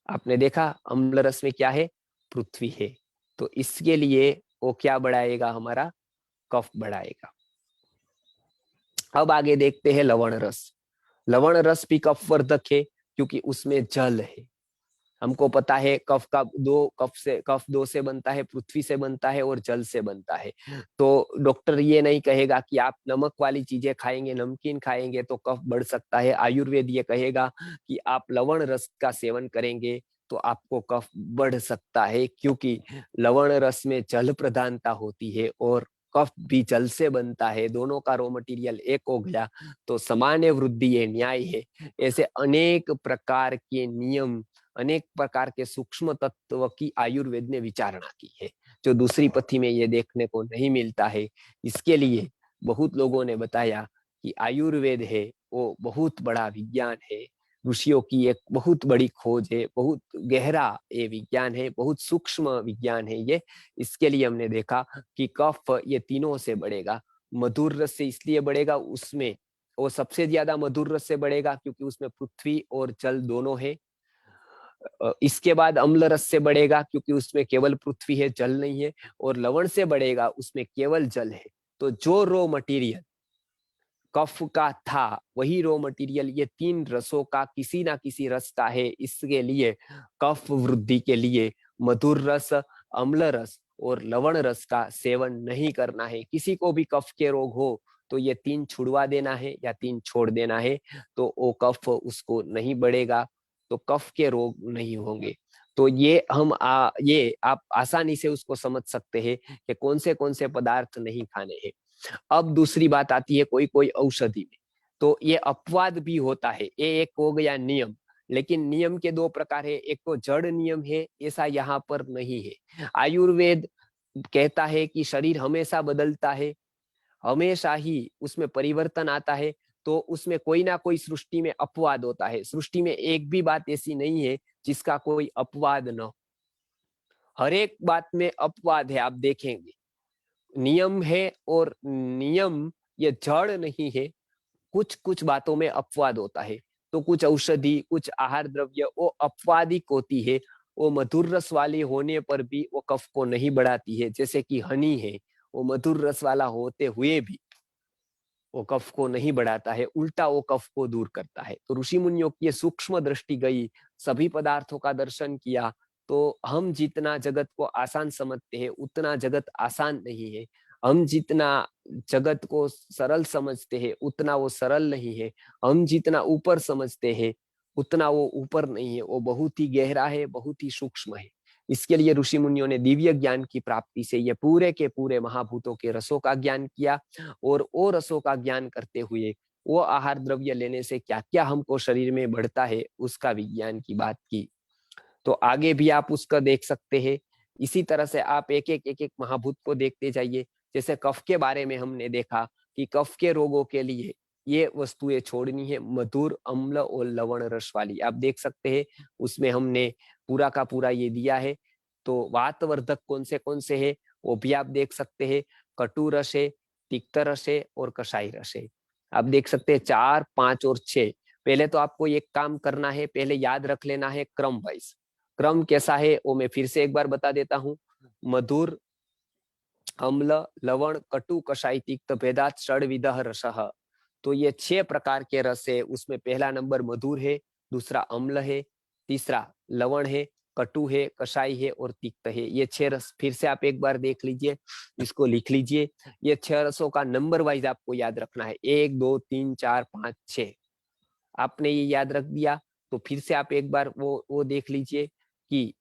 आपने देखा अम्ल रस में क्या है, पृथ्वी है। तो इसके लिए वो क्या बढ़ाएगा, हमारा कफ बढ़ाएगा। अब आगे देखते हैं लवण रस। लवण रस भी कफवर्धक है, क्योंकि उसमें जल है। हमको पता है कफ दो से बनता है, पृथ्वी से बनता है और जल से बनता है। तो डॉक्टर ये नहीं कहेगा कि आप नमक वाली चीजें खाएंगे, नमकीन खाएंगे तो कफ बढ़ सकता है। आयुर्वेद ये कहेगा कि आप लवण रस का सेवन करेंगे तो आपको कफ बढ़ सकता है, क्योंकि लवण रस में जल प्रधानता होती है और कफ भी जल से बनता है। दोनों का रॉ मटेरियल एक हो गया, तो सामान्य वृद्धि ये न्याय है। ऐसे अनेक प्रकार के नियम, अनेक प्रकार के सूक्ष्म तत्व की आयुर्वेद ने विचारणा की है, जो दूसरी पथी में ये देखने को नहीं मिलता है। इसके लिए बहुत लोगों ने बताया कि आयुर्वेद है वो बहुत बड़ा विज्ञान है, ऋषियों की एक बहुत बड़ी खोज है, बहुत गहरा ये विज्ञान है, बहुत सूक्ष्म विज्ञान है ये। इसके लिए हमने देखा कि कफ ये तीनों से बढ़ेगा। मधुर रस से इसलिए बढ़ेगा, उसमें वो सबसे ज्यादा मधुर रस से बढ़ेगा क्योंकि उसमें पृथ्वी और जल दोनों है। इसके बाद अम्ल रस से बढ़ेगा क्योंकि उसमें केवल पृथ्वी है, जल नहीं है। और लवण से बढ़ेगा, उसमें केवल जल है। तो जो रॉ मटेरियल कफ का था वही रॉ मटेरियल ये तीन रसों का किसी ना किसी रस का है। इसके लिए कफ वृद्धि के लिए मधुर रस, अम्ल रस और लवण रस का सेवन नहीं करना है। किसी को भी कफ के रोग हो तो ये तीन छुड़वा देना है या तीन छोड़ देना है, तो वो कफ उसको नहीं बढ़ेगा, तो कफ के रोग नहीं होंगे। तो ये आप आसानी से उसको समझ सकते हैं कि कौन से पदार्थ नहीं खाने हैं। अब दूसरी बात आती है कोई कोई औषधि में, तो ये अपवाद भी होता है। ये एक हो गया नियम, लेकिन नियम के दो प्रकार है। एक तो जड़ नियम है, ऐसा यहाँ पर नहीं है। आयुर्वेद कहता है कि शरीर हमेशा बदलता है, हमेशा ही उसमें परिवर्तन आता है। तो उसमें कोई ना कोई सृष्टि में अपवाद होता है। सृष्टि में एक भी बात ऐसी नहीं है जिसका कोई अपवाद न हो। हर एक बात में अपवाद है, आप देखेंगे। नियम है और नियम ये जड़ नहीं है। कुछ कुछ बातों में अपवाद होता है। तो कुछ औषधि, कुछ आहार द्रव्य वो अपवादिक होती है। वो मधुर रस वाली होने पर भी वो कफ को नहीं बढ़ाती है। जैसे कि हनी है, वो मधुर रस वाला होते हुए भी वो कफ को नहीं बढ़ाता है, उल्टा वो कफ को दूर करता है। तो ऋषि मुनियों की ये सूक्ष्म दृष्टि गई, सभी पदार्थों का दर्शन किया। तो हम जितना जगत को आसान समझते हैं उतना जगत आसान नहीं है, हम जितना जगत को सरल समझते हैं उतना वो सरल नहीं है, हम जितना ऊपर समझते हैं उतना वो ऊपर नहीं है, वो बहुत ही गहरा है, बहुत ही सूक्ष्म है। इसके लिए ऋषि मुनियों ने दिव्य ज्ञान की प्राप्ति से ये पूरे के पूरे महाभूतों के रसों का ज्ञान किया, और वो रसों का ज्ञान करते हुए वो आहार द्रव्य लेने से क्या क्या हमको शरीर में बढ़ता है उसका विज्ञान की बात की। तो आगे भी आप उसका देख सकते हैं। इसी तरह से आप एक एक महाभूत को देखते जाइए। जैसे कफ के बारे में हमने देखा कि कफ के रोगों के लिए ये वस्तुएं छोड़नी है, मधुर, अम्ल और लवण रस वाली। आप देख सकते हैं उसमें हमने पूरा का पूरा ये दिया है। तो वातवर्धक कौन से है वो भी आप देख सकते हैं। कटु रस है, तिक्त रस है और कषाय रस है। आप देख सकते हैं 4, 5 और 6। पहले तो आपको एक काम करना है, पहले याद रख लेना है क्रम वाइज। क्रम कैसा है वो मैं फिर से एक बार बता देता हूँ। मधुर, अम्ल, लवण, कटु, कषाय, तिक्त भेदात षड्विधः रसः। तो ये 6 प्रकार के रस है। उसमें पहला नंबर मधुर है, दूसरा अम्ल है, तीसरा लवण है, कटु है, कषाय है और तिक्त है। ये 6 रस फिर से आप एक बार देख लीजिए, इसको लिख लीजिए। ये 6 रसों का नंबर वाइज आपको याद रखना है, 1, 2, 3, 4, 5, 6। आपने ये याद रख दिया तो फिर से आप एक बार वो देख लीजिए कि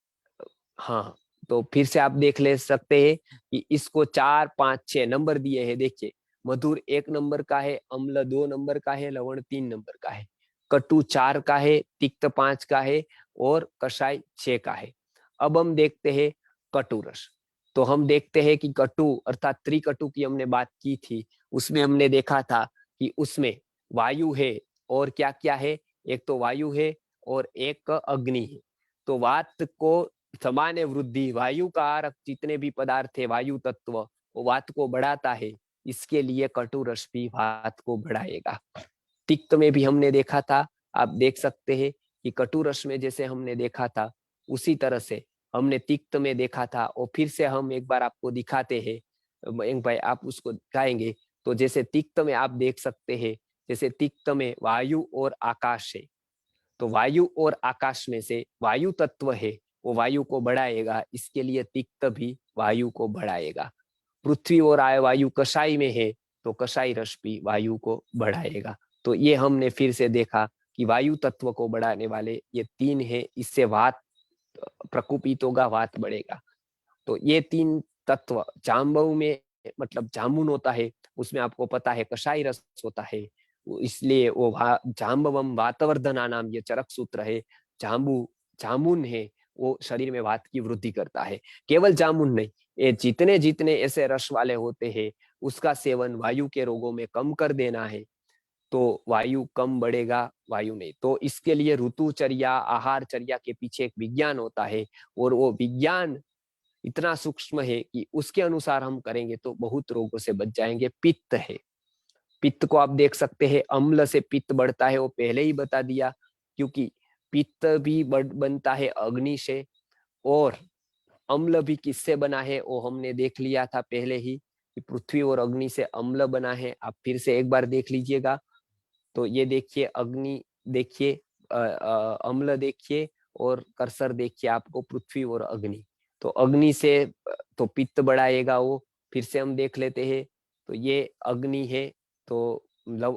हाँ, तो फिर से आप देख ले सकते हैं कि इसको 4, 5, 6 नंबर दिए हैं। देखिए, मधुर 1 नंबर का है, अम्ल 2 नंबर का है, लवण 3 नंबर का है, कटु 4 का है, तिक्त 5 का है और कषाय 6 का है। अब हम देखते हैं कटु रस। तो हम देखते हैं कि कटु अर्थात त्रिकटु की हमने बात की थी। उसमें हमने देखा था कि उसमें वायु है और क्या क्या है, एक तो वायु है और एक अग्नि है। तो वात को सामान्य वृद्धि, वायु का आरक जितने भी पदार्थ है वायु तत्व, वो वात को बढ़ाता है। इसके लिए कटु रस भी वात को बढ़ाएगा। तिक्त में भी हमने देखा था, आप देख सकते हैं कि कटु रस में जैसे हमने देखा था उसी तरह से हमने तिक्त में देखा था। और फिर से हम एक बार आपको दिखाते हैं, मयंक भाई आप उसको दिखाएंगे। तो जैसे तिक्त में आप देख सकते हैं, जैसे तिक्त में वायु और आकाश है। तो वायु और आकाश में से वायु तत्व है वो वायु को बढ़ाएगा, इसके लिए तिक्त भी वायु को बढ़ाएगा। पृथ्वी और वायु कषाय में है तो कषाय रस भी वायु को बढ़ाएगा। तो ये हमने फिर से देखा कि वायु तत्व को बढ़ाने वाले ये 3 है, इससे वात प्रकोपित होगा, वात बढ़ेगा। तो ये 3 तत्व जाम्बव में, मतलब जामुन होता है उसमें आपको पता है कषाय रस होता है, इसलिए वो जाम्बवम वातवर्धना नाम ये चरक सूत्र है। जाम्बू जामुन है वो शरीर में वात की वृद्धि करता है। केवल जामुन नहीं, ये जितने जितने ऐसे रस वाले होते हैं उसका सेवन वायु के रोगों में कम कर देना है, तो वायु कम बढ़ेगा, वायु नहीं। तो इसके लिए ऋतुचर्या, आहारचर्या के पीछे एक विज्ञान होता है, और वो विज्ञान इतना सूक्ष्म है कि उसके अनुसार हम करेंगे तो बहुत रोगों से बच जाएंगे। पित्त है, पित्त को आप देख सकते हैं, अम्ल से पित्त बढ़ता है वो पहले ही बता दिया, क्योंकि पित्त भी बनता है अग्नि से, और अम्ल भी किससे बना है वो हमने देख लिया था पहले ही कि पृथ्वी और अग्नि से अम्ल बना है। आप फिर से एक बार देख लीजिएगा। तो ये देखिए अग्नि, देखिए अम्ल देखिए, और कर्सर देखिए आपको पृथ्वी और अग्नि। तो अग्नि से तो पित्त बढ़ाएगा वो। फिर से हम देख लेते हैं, तो ये अग्नि है, तो जो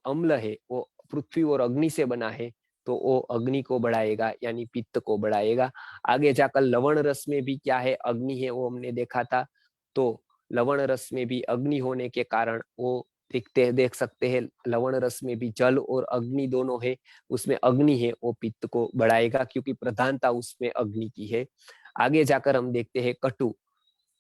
अम्ल है वो पृथ्वी और अग्नि से बना है, तो वो अग्नि को बढ़ाएगा यानी पित्त को बढ़ाएगा। आगे जाकर लवण रस में भी क्या है, अग्नि है, वो हमने देखा था। तो लवण रस में भी अग्नि होने के कारण वो देख सकते हैं, लवण रस में भी जल और अग्नि दोनों है, उसमें अग्नि है वो पित्त को बढ़ाएगा क्योंकि प्रधानता उसमें अग्नि की है। आगे जाकर हम देखते हैं कटु।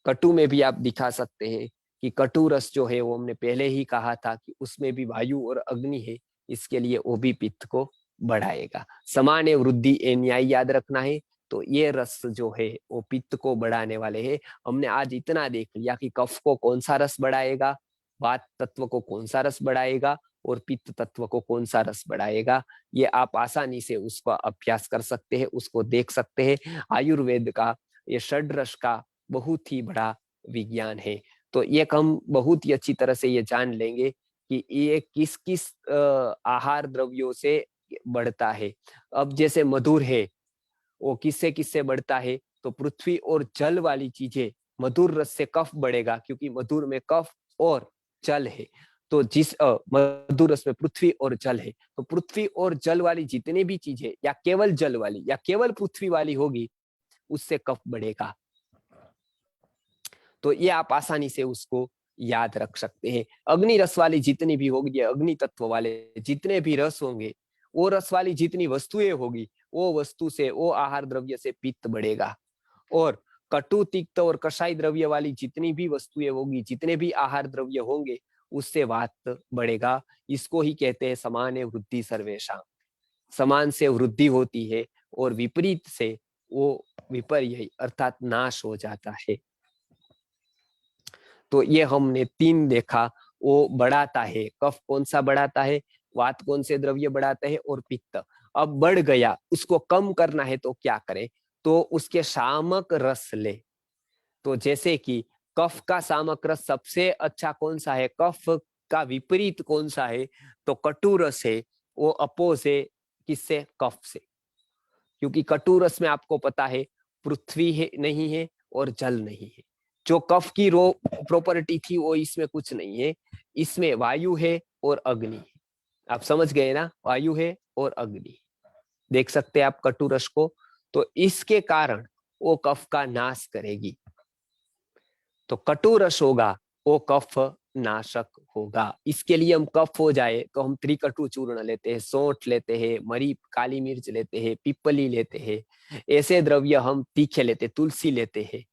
कटु में भी आप दिखा सकते हैं कि कटु रस जो है वो हमने पहले ही कहा था कि उसमें भी वायु और अग्नि है, इसके लिए वो भी पित्त को बढ़ाएगा। समान वृद्धि ए न्याय याद रखना है। तो ये रस जो है वो पित्त को बढ़ाने वाले हैं। हमने आज इतना देख लिया कि कफ को कौन सा रस बढ़ाएगा, वात तत्व को कौन सा रस बढ़ाएगा और पित्त तत्व को कौन सा रस बढ़ाएगा। ये आप आसानी से उसका अभ्यास कर सकते हैं, उसको देख सकते हैं। आयुर्वेद का ये षड रस का बहुत ही बड़ा विज्ञान है। तो ये हम बहुत ही अच्छी तरह से ये जान लेंगे कि ये किस किस आहार द्रव्यों से बढ़ता है। अब जैसे मधुर है, वो किससे किससे बढ़ता है, तो पृथ्वी और जल वाली चीजें, मधुर रस से कफ बढ़ेगा क्योंकि मधुर में कफ और जल है। तो जिस मधुर रस में पृथ्वी और जल है, तो पृथ्वी और जल वाली जितनी भी चीजें या केवल जल वाली या केवल पृथ्वी वाली होगी, उससे कफ बढ़ेगा। तो ये आप आसानी से उसको याद रख सकते हैं। अग्नि रस वाली जितनी भी होगी, अग्नि तत्व वाले जितने भी रस होंगे, वो रस वाली जितनी वस्तुएं होगी, वो वस्तु से, वो आहार द्रव्य से पित्त बढ़ेगा। और कटु, तिक्त और कषाय द्रव्य वाली जितनी भी वस्तुएं होगी, जितने भी आहार द्रव्य होंगे, उससे वात बढ़ेगा। इसको ही कहते हैं समान वृद्धि सर्वेशा। समान से वृद्धि होती है और विपरीत से वो विपर्य अर्थात नाश हो जाता है। तो ये हमने 3 देखा। वो बढ़ाता है, कफ कौन सा बढ़ाता है, वात कौन से द्रव्य बढ़ाता है, और पित्त। अब बढ़ गया, उसको कम करना है तो क्या करें, तो उसके शामक रस ले। तो जैसे कि कफ का शामक रस सबसे अच्छा कौन सा है, कफ का विपरीत कौन सा है, तो कटु रस है। वो अपोज है किससे, कफ से। क्योंकि कटु रस में आपको पता है पृथ्वी है नहीं है और जल नहीं है। जो कफ की रो प्रॉपर्टी थी वो इसमें कुछ नहीं है, इसमें वायु है और अग्नि है। आप समझ गए ना, वायु है और अग्नि, देख सकते हैं आप कटु रस को। तो इसके कारण वो कफ का नाश करेगी। तो कटु रस होगा वो कफ नाशक होगा। इसके लिए हम कफ हो जाए तो हम त्रिकटु चूर्ण लेते हैं, सौंठ लेते हैं, मरी काली मिर्च लेते हैं, पिपली लेते हैं, ऐसे द्रव्य हम तीखे लेते, तुलसी लेते हैं।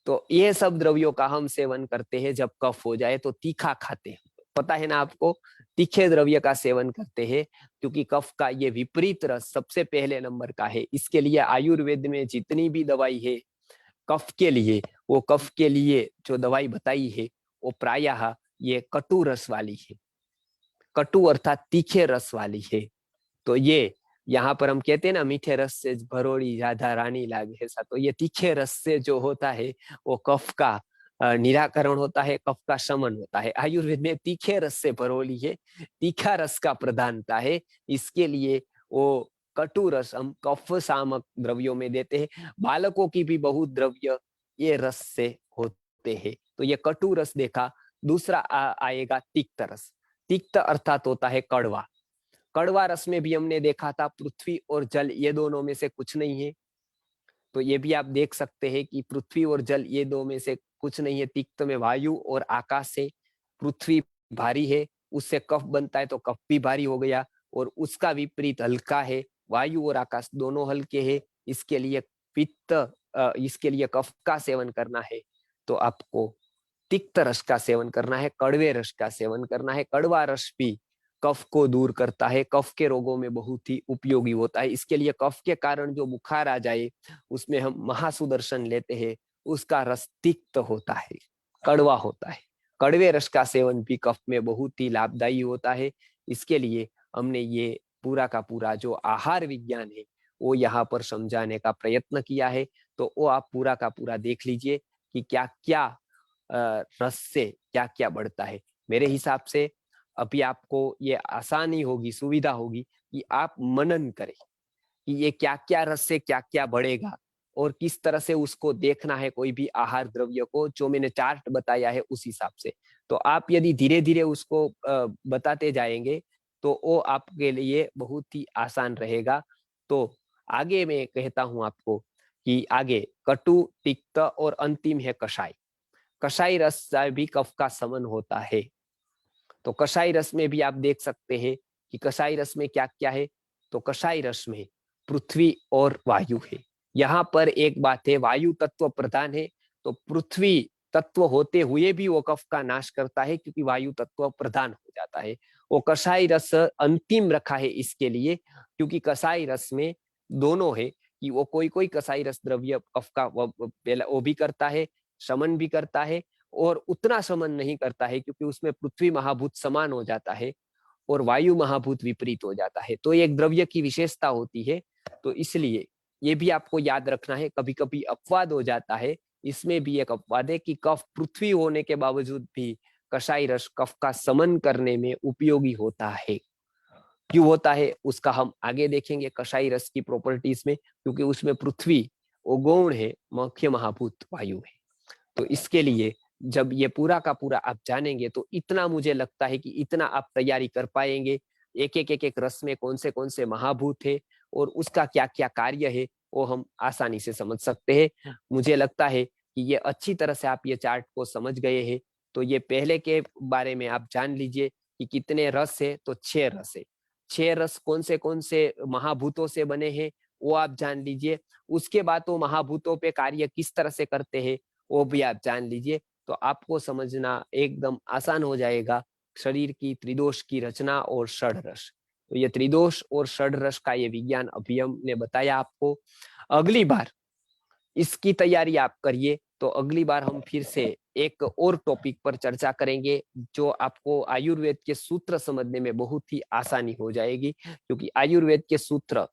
तो ये सब द्रव्यों का हम सेवन करते हैं जब कफ हो जाए, तो तीखा खाते हैं, पता है ना आपको, तीखे द्रव्य का सेवन करते हैं। क्योंकि कफ का ये विपरीत रस सबसे पहले नंबर का है। इसके लिए आयुर्वेद में जितनी भी दवाई है कफ के लिए, वो कफ के लिए जो दवाई बताई है वो प्रायः ये कटु रस वाली है। कटु अर्थात तीखे रस वाली है। तो ये यहाँ पर हम कहते हैं ना, मीठे रस से भरोड़ी ज्यादा रानी लागे, ऐसा। तो ये तीखे रस से जो होता है वो कफ का निराकरण होता है, कफ का शमन होता है। आयुर्वेद में तीखे रस से भरोड़ी है, तीखा रस का प्रधानता है। इसके लिए वो कटु रस हम कफ सामक द्रव्यों में देते हैं। बालकों की भी बहुत द्रव्य ये रस से होते हैं। तो ये कटु रस देखा। दूसरा आएगा तिक्त रस। तिक्त अर्थात होता है कड़वा। कड़वा रस में भी हमने देखा था पृथ्वी और जल ये दोनों में से कुछ नहीं है। तो ये भी आप देख सकते हैं कि पृथ्वी और जल ये दो में से कुछ नहीं है। तिक्त में वायु और आकाश है। पृथ्वी भारी है, उससे कफ बनता है, तो कफ भी भारी हो गया। और उसका विपरीत हल्का है, वायु और आकाश दोनों हल्के हैं। इसके लिए इसके लिए कफ का सेवन करना है तो आपको तिक्त रस का सेवन करना है, कड़वे रस का सेवन करना है। कड़वा रस भी कफ को दूर करता है, कफ के रोगों में बहुत ही उपयोगी होता है। इसके लिए कफ के कारण जो बुखार आ जाए, उसमें हम महासुदर्शन लेते हैं, उसका रस तिक्त होता है, कड़वा होता है। कड़वे रस का सेवन भी कफ में बहुत ही लाभदायी होता है। इसके लिए हमने ये पूरा का पूरा जो आहार विज्ञान है वो यहाँ पर समझाने का प्रयत्न किया है। तो वो आप पूरा का पूरा देख लीजिए कि क्या क्या रस से क्या क्या बढ़ता है। मेरे हिसाब से अभी आपको ये आसानी होगी, सुविधा होगी कि आप मनन करें कि ये क्या क्या रस से क्या क्या बढ़ेगा और किस तरह से उसको देखना है कोई भी आहार द्रव्य को, जो मैंने चार्ट बताया है उस हिसाब से। तो आप यदि धीरे धीरे उसको बताते जाएंगे तो वो आपके लिए बहुत ही आसान रहेगा। तो आगे मैं कहता हूं आपको कि आगे कटु, तिक्त और अंतिम है कषाय। कषाय रस से भी कफ का समन होता है। तो कषाय रस में भी आप देख सकते हैं कि कषाय रस में क्या क्या है। तो कषाय रस में पृथ्वी और वायु है। यहाँ पर एक बात है, वायु तत्व प्रधान है, तो पृथ्वी तत्व होते हुए भी वो कफ का नाश करता है क्योंकि वायु तत्व प्रधान हो जाता है। वो कषाय रस अंतिम रखा है इसके लिए क्योंकि कषाय रस में दोनों है कि वो कोई कोई कषाय रस द्रव्य कफ का वो भी करता है, शमन भी करता है, और उतना शमन नहीं करता है क्योंकि उसमें पृथ्वी महाभूत समान हो जाता है और वायु महाभूत विपरीत हो जाता है। तो एक द्रव्य की विशेषता होती है। तो इसलिए ये भी आपको याद रखना है। कभी कभी अपवाद हो जाता है इसमें भी एक अपवाद है कि कफ पृथ्वी होने के बावजूद भी कषाय रस कफ का समन करने में उपयोगी होता है। क्यों होता है उसका हम आगे देखेंगे कषाय रस की प्रॉपर्टीज में, क्योंकि उसमें पृथ्वी वो गौण है, मुख्य महाभूत वायु है। तो इसके लिए जब ये पूरा का पूरा आप जानेंगे तो इतना मुझे लगता है कि इतना आप तैयारी कर पाएंगे। एक एक रस में कौन से महाभूत है और उसका क्या क्या कार्य है वो हम आसानी से समझ सकते हैं। मुझे लगता है कि ये अच्छी तरह से आप ये चार्ट को समझ गए हैं। तो ये पहले के बारे में आप जान लीजिए कि कितने रस है, तो 6 रस है। 6 रस कौन से महाभूतों से बने हैं वो आप जान लीजिए। उसके बाद वो महाभूतों पे कार्य किस तरह से करते हैं वो भी आप जान लीजिए। तो आपको समझना एकदम आसान हो जाएगा शरीर की त्रिदोष की रचना और षड्रस। तो ये त्रिदोष और षड्रस का ये विज्ञान अभी हमने बताया आपको। अगली बार इसकी तैयारी आप करिए, तो अगली बार हम फिर से एक और टॉपिक पर चर्चा करेंगे जो आपको आयुर्वेद के सूत्र समझने में बहुत ही आसानी हो जाएगी, क्योंकि आयुर्वेद के सूत्र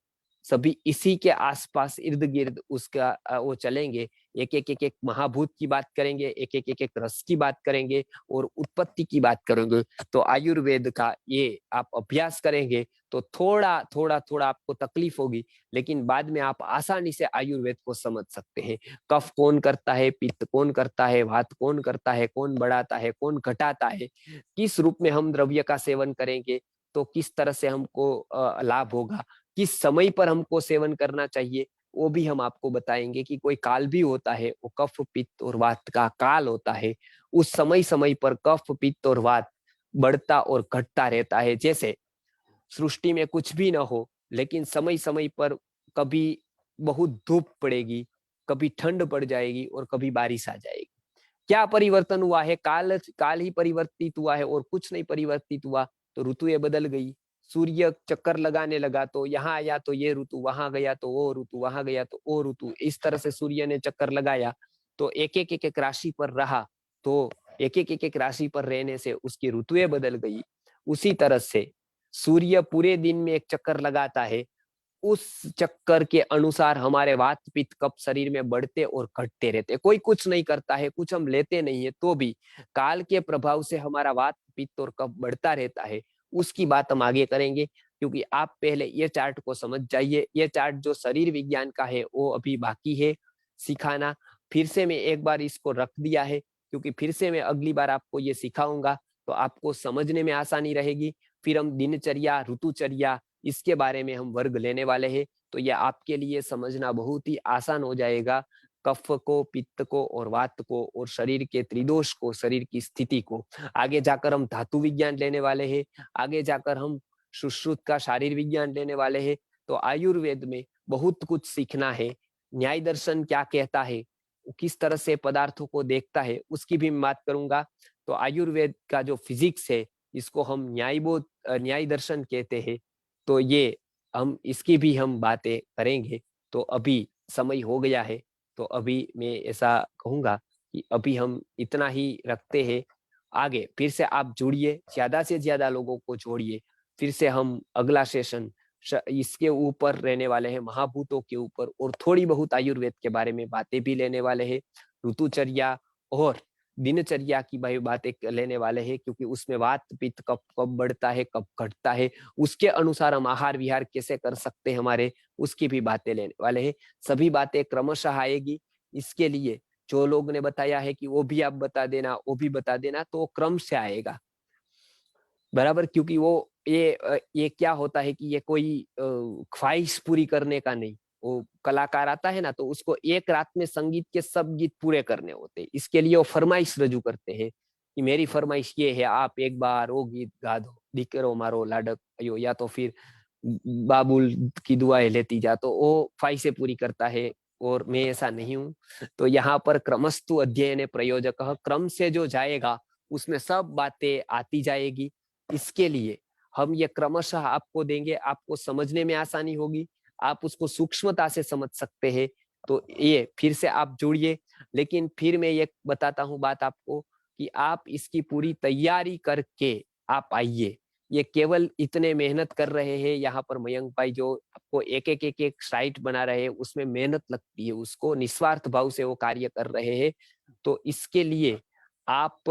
सभी इसी के आसपास इर्द गिर्द उसका वो चलेंगे। एक एक महाभूत की बात करेंगे, एक एक रस की बात करेंगे और उत्पत्ति की बात करेंगे। तो आयुर्वेद का ये आप अभ्यास करेंगे तो थोड़ा थोड़ा थोड़ा आपको तकलीफ होगी, लेकिन बाद में आप आसानी से आयुर्वेद को समझ सकते हैं। कफ कौन करता है, पित्त कौन करता है, वात कौन करता है, कौन बढ़ाता है, कौन घटाता है, किस रूप में हम द्रव्य का सेवन करेंगे तो किस तरह से हमको लाभ होगा, किस समय पर हमको सेवन करना चाहिए वो भी हम आपको बताएंगे कि कोई काल भी होता है, वो कफ पित्त और वात का काल होता है। उस समय समय पर कफ पित्त और वात बढ़ता और घटता रहता है। जैसे सृष्टि में कुछ भी ना हो, लेकिन समय समय पर कभी बहुत धूप पड़ेगी, कभी ठंड पड़ जाएगी और कभी बारिश आ जाएगी। क्या परिवर्तन हुआ है? काल काल ही परिवर्तित हुआ है और कुछ नहीं परिवर्तित हुआ। तो ऋतुएं बदल गई। सूर्य चक्कर लगाने लगा तो यहाँ आया तो ये ऋतु, वहां गया तो वो ऋतु, वहां गया तो वो ऋतु। इस तरह से सूर्य ने चक्कर लगाया तो एक एक राशि पर रहा, तो एक एक राशि पर रहने से उसकी ऋतुएं बदल गई। उसी तरह से सूर्य पूरे दिन में एक चक्कर लगाता है, उस चक्कर के अनुसार हमारे वात पित्त कफ शरीर में बढ़ते और घटते रहते। कोई कुछ नहीं करता है, कुछ हम लेते नहीं है, तो भी काल के प्रभाव से हमारा वात पित्त और कफ बढ़ता रहता है। उसकी बात हम आगे करेंगे, क्योंकि आप पहले ये चार्ट को समझ जाइए। ये चार्ट जो शरीर विज्ञान का है वो अभी बाकी है सिखाना। फिर से मैं एक बार इसको रख दिया है, क्योंकि फिर से मैं अगली बार आपको ये सिखाऊंगा तो आपको समझने में आसानी रहेगी। फिर हम दिनचर्या, ऋतुचर्या, इसके बारे में हम वर्ग लेने वाले हैं। तो ये आपके लिए समझना बहुत ही आसान हो जाएगा। कफ को, पित्त को और वात को और शरीर के त्रिदोष को, शरीर की स्थिति को। आगे जाकर हम धातु विज्ञान लेने वाले हैं। आगे जाकर हम सुश्रुत का शारीर विज्ञान लेने वाले हैं। तो आयुर्वेद में बहुत कुछ सीखना है। न्याय दर्शन क्या कहता है, किस तरह से पदार्थों को देखता है, उसकी भी मैं बात करूंगा। तो आयुर्वेद का जो फिजिक्स है इसको हम न्याय दर्शन कहते हैं। तो ये हम इसकी भी हम बातें करेंगे। तो अभी समय हो गया है, तो अभी मैं ऐसा कहूंगा कि अभी हम इतना ही रखते हैं। आगे फिर से आप जुड़िए, ज्यादा से ज्यादा लोगों को जोड़िए। फिर से हम अगला सेशन इसके ऊपर रहने वाले हैं, महाभूतों के ऊपर, और थोड़ी बहुत आयुर्वेद के बारे में बातें भी लेने वाले हैं। ऋतुचर्या और दिनचर्या की भाई बातें लेने वाले हैं, क्योंकि उसमें वात पित्त कब कब बढ़ता है, कब घटता है, उसके अनुसार हम आहार विहार कैसे कर सकते हैं हमारे, उसकी भी बातें लेने वाले हैं। सभी बातें क्रमशः आएगी। इसके लिए जो लोग ने बताया है कि वो भी आप बता देना, वो भी बता देना, तो वो क्रम से आएगा बराबर। क्योंकि वो ये क्या होता है कि ये कोई ख्वाहिश पूरी करने का नहीं। वो कलाकार आता है ना, तो उसको एक रात में संगीत के सब गीत पूरे करने होते हैं। इसके लिए वो फरमाइश रजू करते हैं कि मेरी फरमाइश ये है, आप एक बार वो गीत गा दो, दीकरो मारो लाडक अयो, या तो फिर बाबुल की दुआएं लेती जा, तो वो ख्वाहिशें पूरी करता है। और मैं ऐसा नहीं हूँ। तो यहाँ पर क्रमस्तु अध्ययन प्रयोजक, क्रम से जो जाएगा उसमें सब बातें आती जाएगी। इसके लिए हम ये क्रमशः आपको देंगे, आपको समझने में आसानी होगी, आप उसको सूक्ष्मता से समझ सकते हैं। तो ये फिर से आप जुड़िए। लेकिन फिर मैं ये बताता हूँ बात आपको कि आप इसकी पूरी तैयारी करके आप आइए। ये केवल इतने मेहनत कर रहे हैं यहाँ पर मयंक भाई, जो आपको एक साइट बना रहे हैं, उसमें मेहनत लगती है, उसको निस्वार्थ भाव से वो कार्य कर रहे हैं। तो इसके लिए आप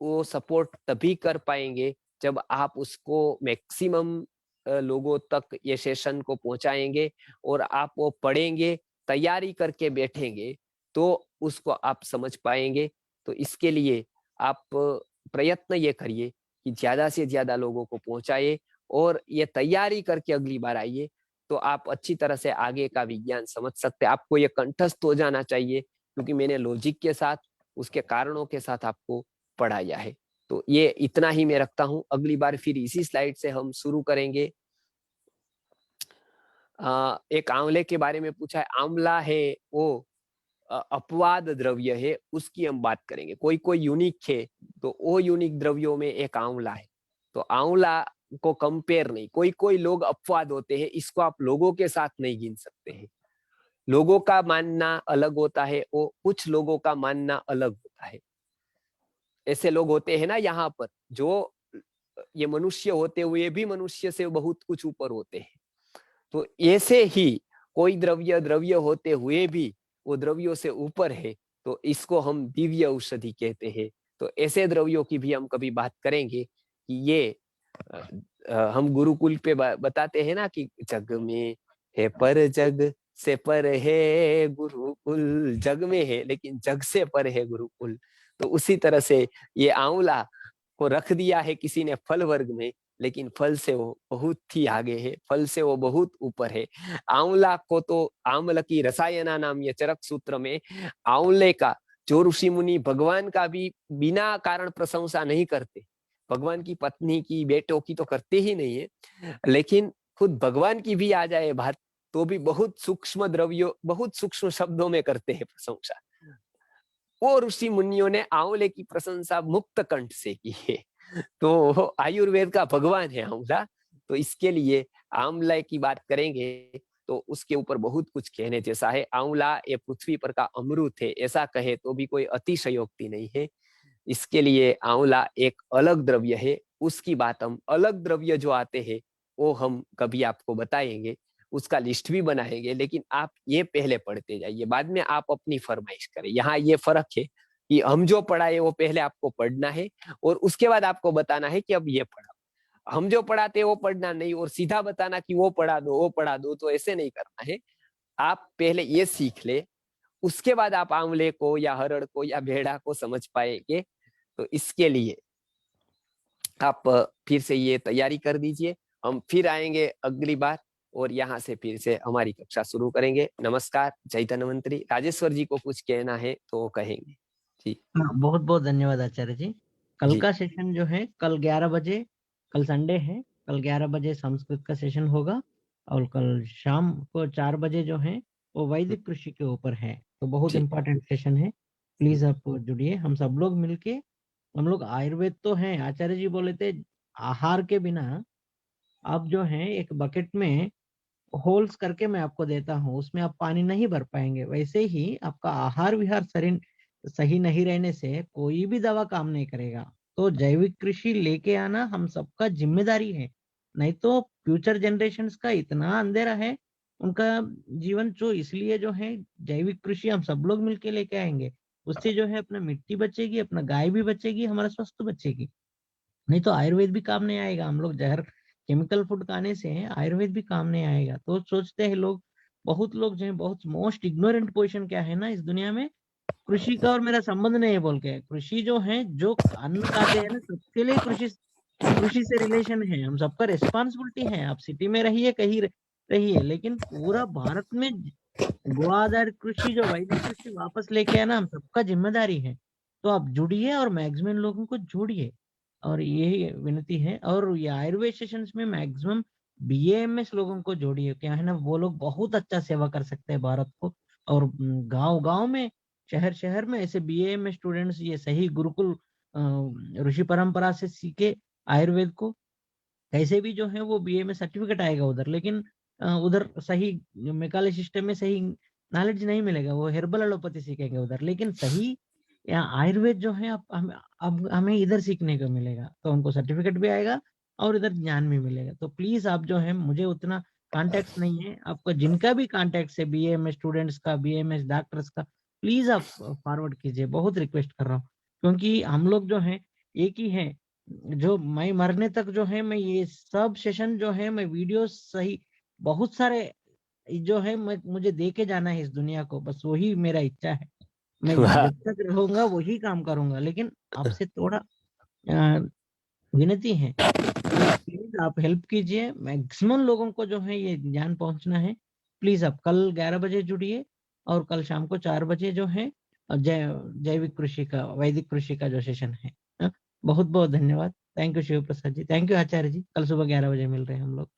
वो सपोर्ट तभी कर पाएंगे जब आप उसको मैक्सिमम लोगों तक ये सेशन को पहुंचाएंगे और आप वो पढ़ेंगे, तैयारी करके बैठेंगे, तो उसको आप समझ पाएंगे। तो इसके लिए आप प्रयत्न ये करिए कि ज्यादा से ज्यादा लोगों को पहुंचाए और ये तैयारी करके अगली बार आइए, तो आप अच्छी तरह से आगे का विज्ञान समझ सकते हैं। आपको ये कंठस्थ हो जाना चाहिए, क्योंकि मैंने लॉजिक के साथ, उसके कारणों के साथ आपको पढ़ाया है। तो ये इतना ही मैं रखता हूं। अगली बार फिर इसी स्लाइड से हम शुरू करेंगे। एक आंवले के बारे में पूछा है, आंवला है वो अपवाद द्रव्य है, उसकी हम बात करेंगे। कोई कोई यूनिक है, तो वो यूनिक द्रव्यों में एक आंवला है। तो आंवला को कंपेयर नहीं, कोई कोई लोग अपवाद होते हैं, इसको आप लोगों के साथ नहीं गिन सकते हैं। लोगों का मानना अलग होता है, वो कुछ लोगों का मानना अलग होता है। ऐसे लोग होते हैं ना यहाँ पर, जो ये मनुष्य होते हुए भी मनुष्य से बहुत कुछ ऊपर होते हैं। तो ऐसे ही कोई द्रव्य द्रव्य होते हुए भी वो द्रव्यों से ऊपर है, तो इसको हम दिव्य औषधि कहते हैं। तो ऐसे द्रव्यों की भी हम कभी बात करेंगे कि ये हम गुरुकुल पे बताते हैं ना कि जग में है पर जग से पर है गुरुकुल, जग में है लेकिन जग से पर है गुरुकुल। तो उसी तरह से ये आंवला को रख दिया है किसी ने फल वर्ग में, लेकिन फल से वो बहुत ही आगे है, फल से वो बहुत ऊपर है। आंवला को तो आम्ल की रसायना नाम ये चरक सूत्र में आंवले का, जो ऋषि मुनि भगवान का भी बिना कारण प्रशंसा नहीं करते, भगवान की पत्नी की, बेटों की तो करते ही नहीं है, लेकिन खुद भगवान की भी आ जाए बात, तो भी बहुत सूक्ष्म द्रव्यों, बहुत सूक्ष्म शब्दों में करते हैं प्रशंसा। वो ऋषि मुनियों ने आंवले की प्रशंसा मुक्त कंठ से की है। तो आयुर्वेद का भगवान है आंवला। तो इसके लिए आंवला की बात करेंगे तो उसके ऊपर बहुत कुछ कहने जैसा है। आंवला ये पृथ्वी पर का अमृत है, ऐसा कहे तो भी कोई अतिशयोक्ति नहीं है। इसके लिए आंवला एक अलग द्रव्य है, उसकी बात हम अलग द्रव्य जो आते हैं वो हम कभी आपको बताएंगे, उसका लिस्ट भी बनाएंगे। लेकिन आप ये पहले पढ़ते जाइए, बाद में आप अपनी फरमाइश करें। यहाँ ये फर्क है कि हम जो पढ़ाए वो पहले आपको पढ़ना है और उसके बाद आपको बताना है कि अब ये पढ़ा। हम जो पढ़ाते हैं वो पढ़ना नहीं और सीधा बताना कि वो पढ़ा दो वो पढ़ा दो, तो ऐसे नहीं करना है। आप पहले ये सीख ले, उसके बाद आप आंवले को या हरड़ को या भेड़ा को समझ पाएंगे। तो इसके लिए आप फिर से ये तैयारी कर दीजिए। हम फिर आएंगे अगली बार और यहाँ से फिर से हमारी कक्षा शुरू करेंगे। नमस्कार, जय धन्वंतरी। राजेश्वर जी को कुछ कहना है तो वो कहेंगे जी। बहुत बहुत धन्यवाद आचार्य जी। कल जी का सेशन जो है कल 11 बजे, कल संडे है, कल 11 बजे संस्कृत का सेशन होगा और कल शाम को 4 बजे जो है वो वैदिक कृषि के ऊपर है। तो बहुत जी इंपॉर्टेंट सेशन है, प्लीज आप जुड़िए। हम सब लोग मिलके, हम लोग आयुर्वेद तो हैं, आचार्य जी बोले थे आहार के बिना आप जो है एक बकेट में होल्स करके मैं आपको देता हूँ, उसमें आप पानी नहीं भर पाएंगे। वैसे ही आपका आहार विहार शरीर सही नहीं रहने से कोई भी दवा काम नहीं करेगा। तो जैविक कृषि लेके आना हम सबका जिम्मेदारी है, नहीं तो फ्यूचर जनरेशन्स का इतना अंधेरा है, उनका जीवन जो, इसलिए जो है जैविक कृषि हम सब लोग मिलके लेके आएंगे। उससे जो है अपना मिट्टी बचेगी, अपना गाय भी बचेगी, हमारा स्वास्थ्य बचेगी। नहीं तो आयुर्वेद भी काम नहीं आएगा। हम लोग जहर केमिकल फूड खाने से आयुर्वेद भी काम नहीं आएगा। तो सोचते हैं लोग, बहुत लोग जो है, बहुत मोस्ट इग्नोरेंट पोजीशन क्या है ना इस दुनिया में, कृषि का और मेरा संबंध नहीं है बोल के। कृषि जो है, जो अन्न खाते हैं ना, सबके लिए कृषि, कृषि से रिलेशन है। हम सबका रिस्पॉन्सिबिलिटी है। आप सिटी में रहिए, कहीं रहिए, लेकिन पूरा भारत में गोआ आधारित कृषि, जो वैदिक कृषि वापस लेके आना हम सबका जिम्मेदारी है। तो आप जुड़िए और मैक्सिमम लोगों को जोड़िए, और यही विनती है। और ये आयुर्वेद सेशंस में मैक्सिमम बीएएमएस लोगों को जोड़िए। क्या है ना, वो लोग बहुत अच्छा सेवा कर सकते हैं भारत को। और गांव गांव में, शहर शहर में ऐसे बीएएमएस स्टूडेंट्स ये सही गुरुकुल ऋषि परंपरा से सीखे आयुर्वेद को। कैसे भी जो है वो बीए में सर्टिफिकेट आएगा उधर, लेकिन उधर सही मेकाले सिस्टम में सही नॉलेज नहीं मिलेगा। वो हेर्बल एलोपैथी सीखेंगे उधर, लेकिन सही यहाँ आयुर्वेद जो है हमें इधर सीखने को मिलेगा। तो उनको सर्टिफिकेट भी आएगा और इधर ज्ञान भी मिलेगा। तो प्लीज आप जो है, मुझे उतना कॉन्टेक्ट नहीं है, आपका जिनका भी कॉन्टेक्ट है बीएमएस स्टूडेंट्स का, बीएमएस डॉक्टर्स का, प्लीज आप फॉरवर्ड कीजिए, बहुत रिक्वेस्ट कर रहा हूँ। क्योंकि हम लोग जो है एक ही है, जो मैं मरने तक जो है मैं ये सब सेशन जो है मैं वीडियो सही बहुत सारे जो है मैं मुझे दे के जाना है इस दुनिया को, बस वही मेरा इच्छा है। मैं वाह, जब तक रहूंगा वही काम करूंगा, लेकिन आपसे थोड़ा अ, विनती है कि प्लीज आप हेल्प कीजिए, मैक्सिमम लोगों को जो है ये ज्ञान पहुंचना है। प्लीज आप कल 11 बजे जुड़िए, और कल शाम को 4 बजे जो है जैविक कृषि का, वैदिक कृषि का जो सेशन है। बहुत बहुत धन्यवाद। Thank you Shiv Prasad ji, thank you Acharya ji. कल सुबह 11 बजे मिल रहे हैं हम लोग।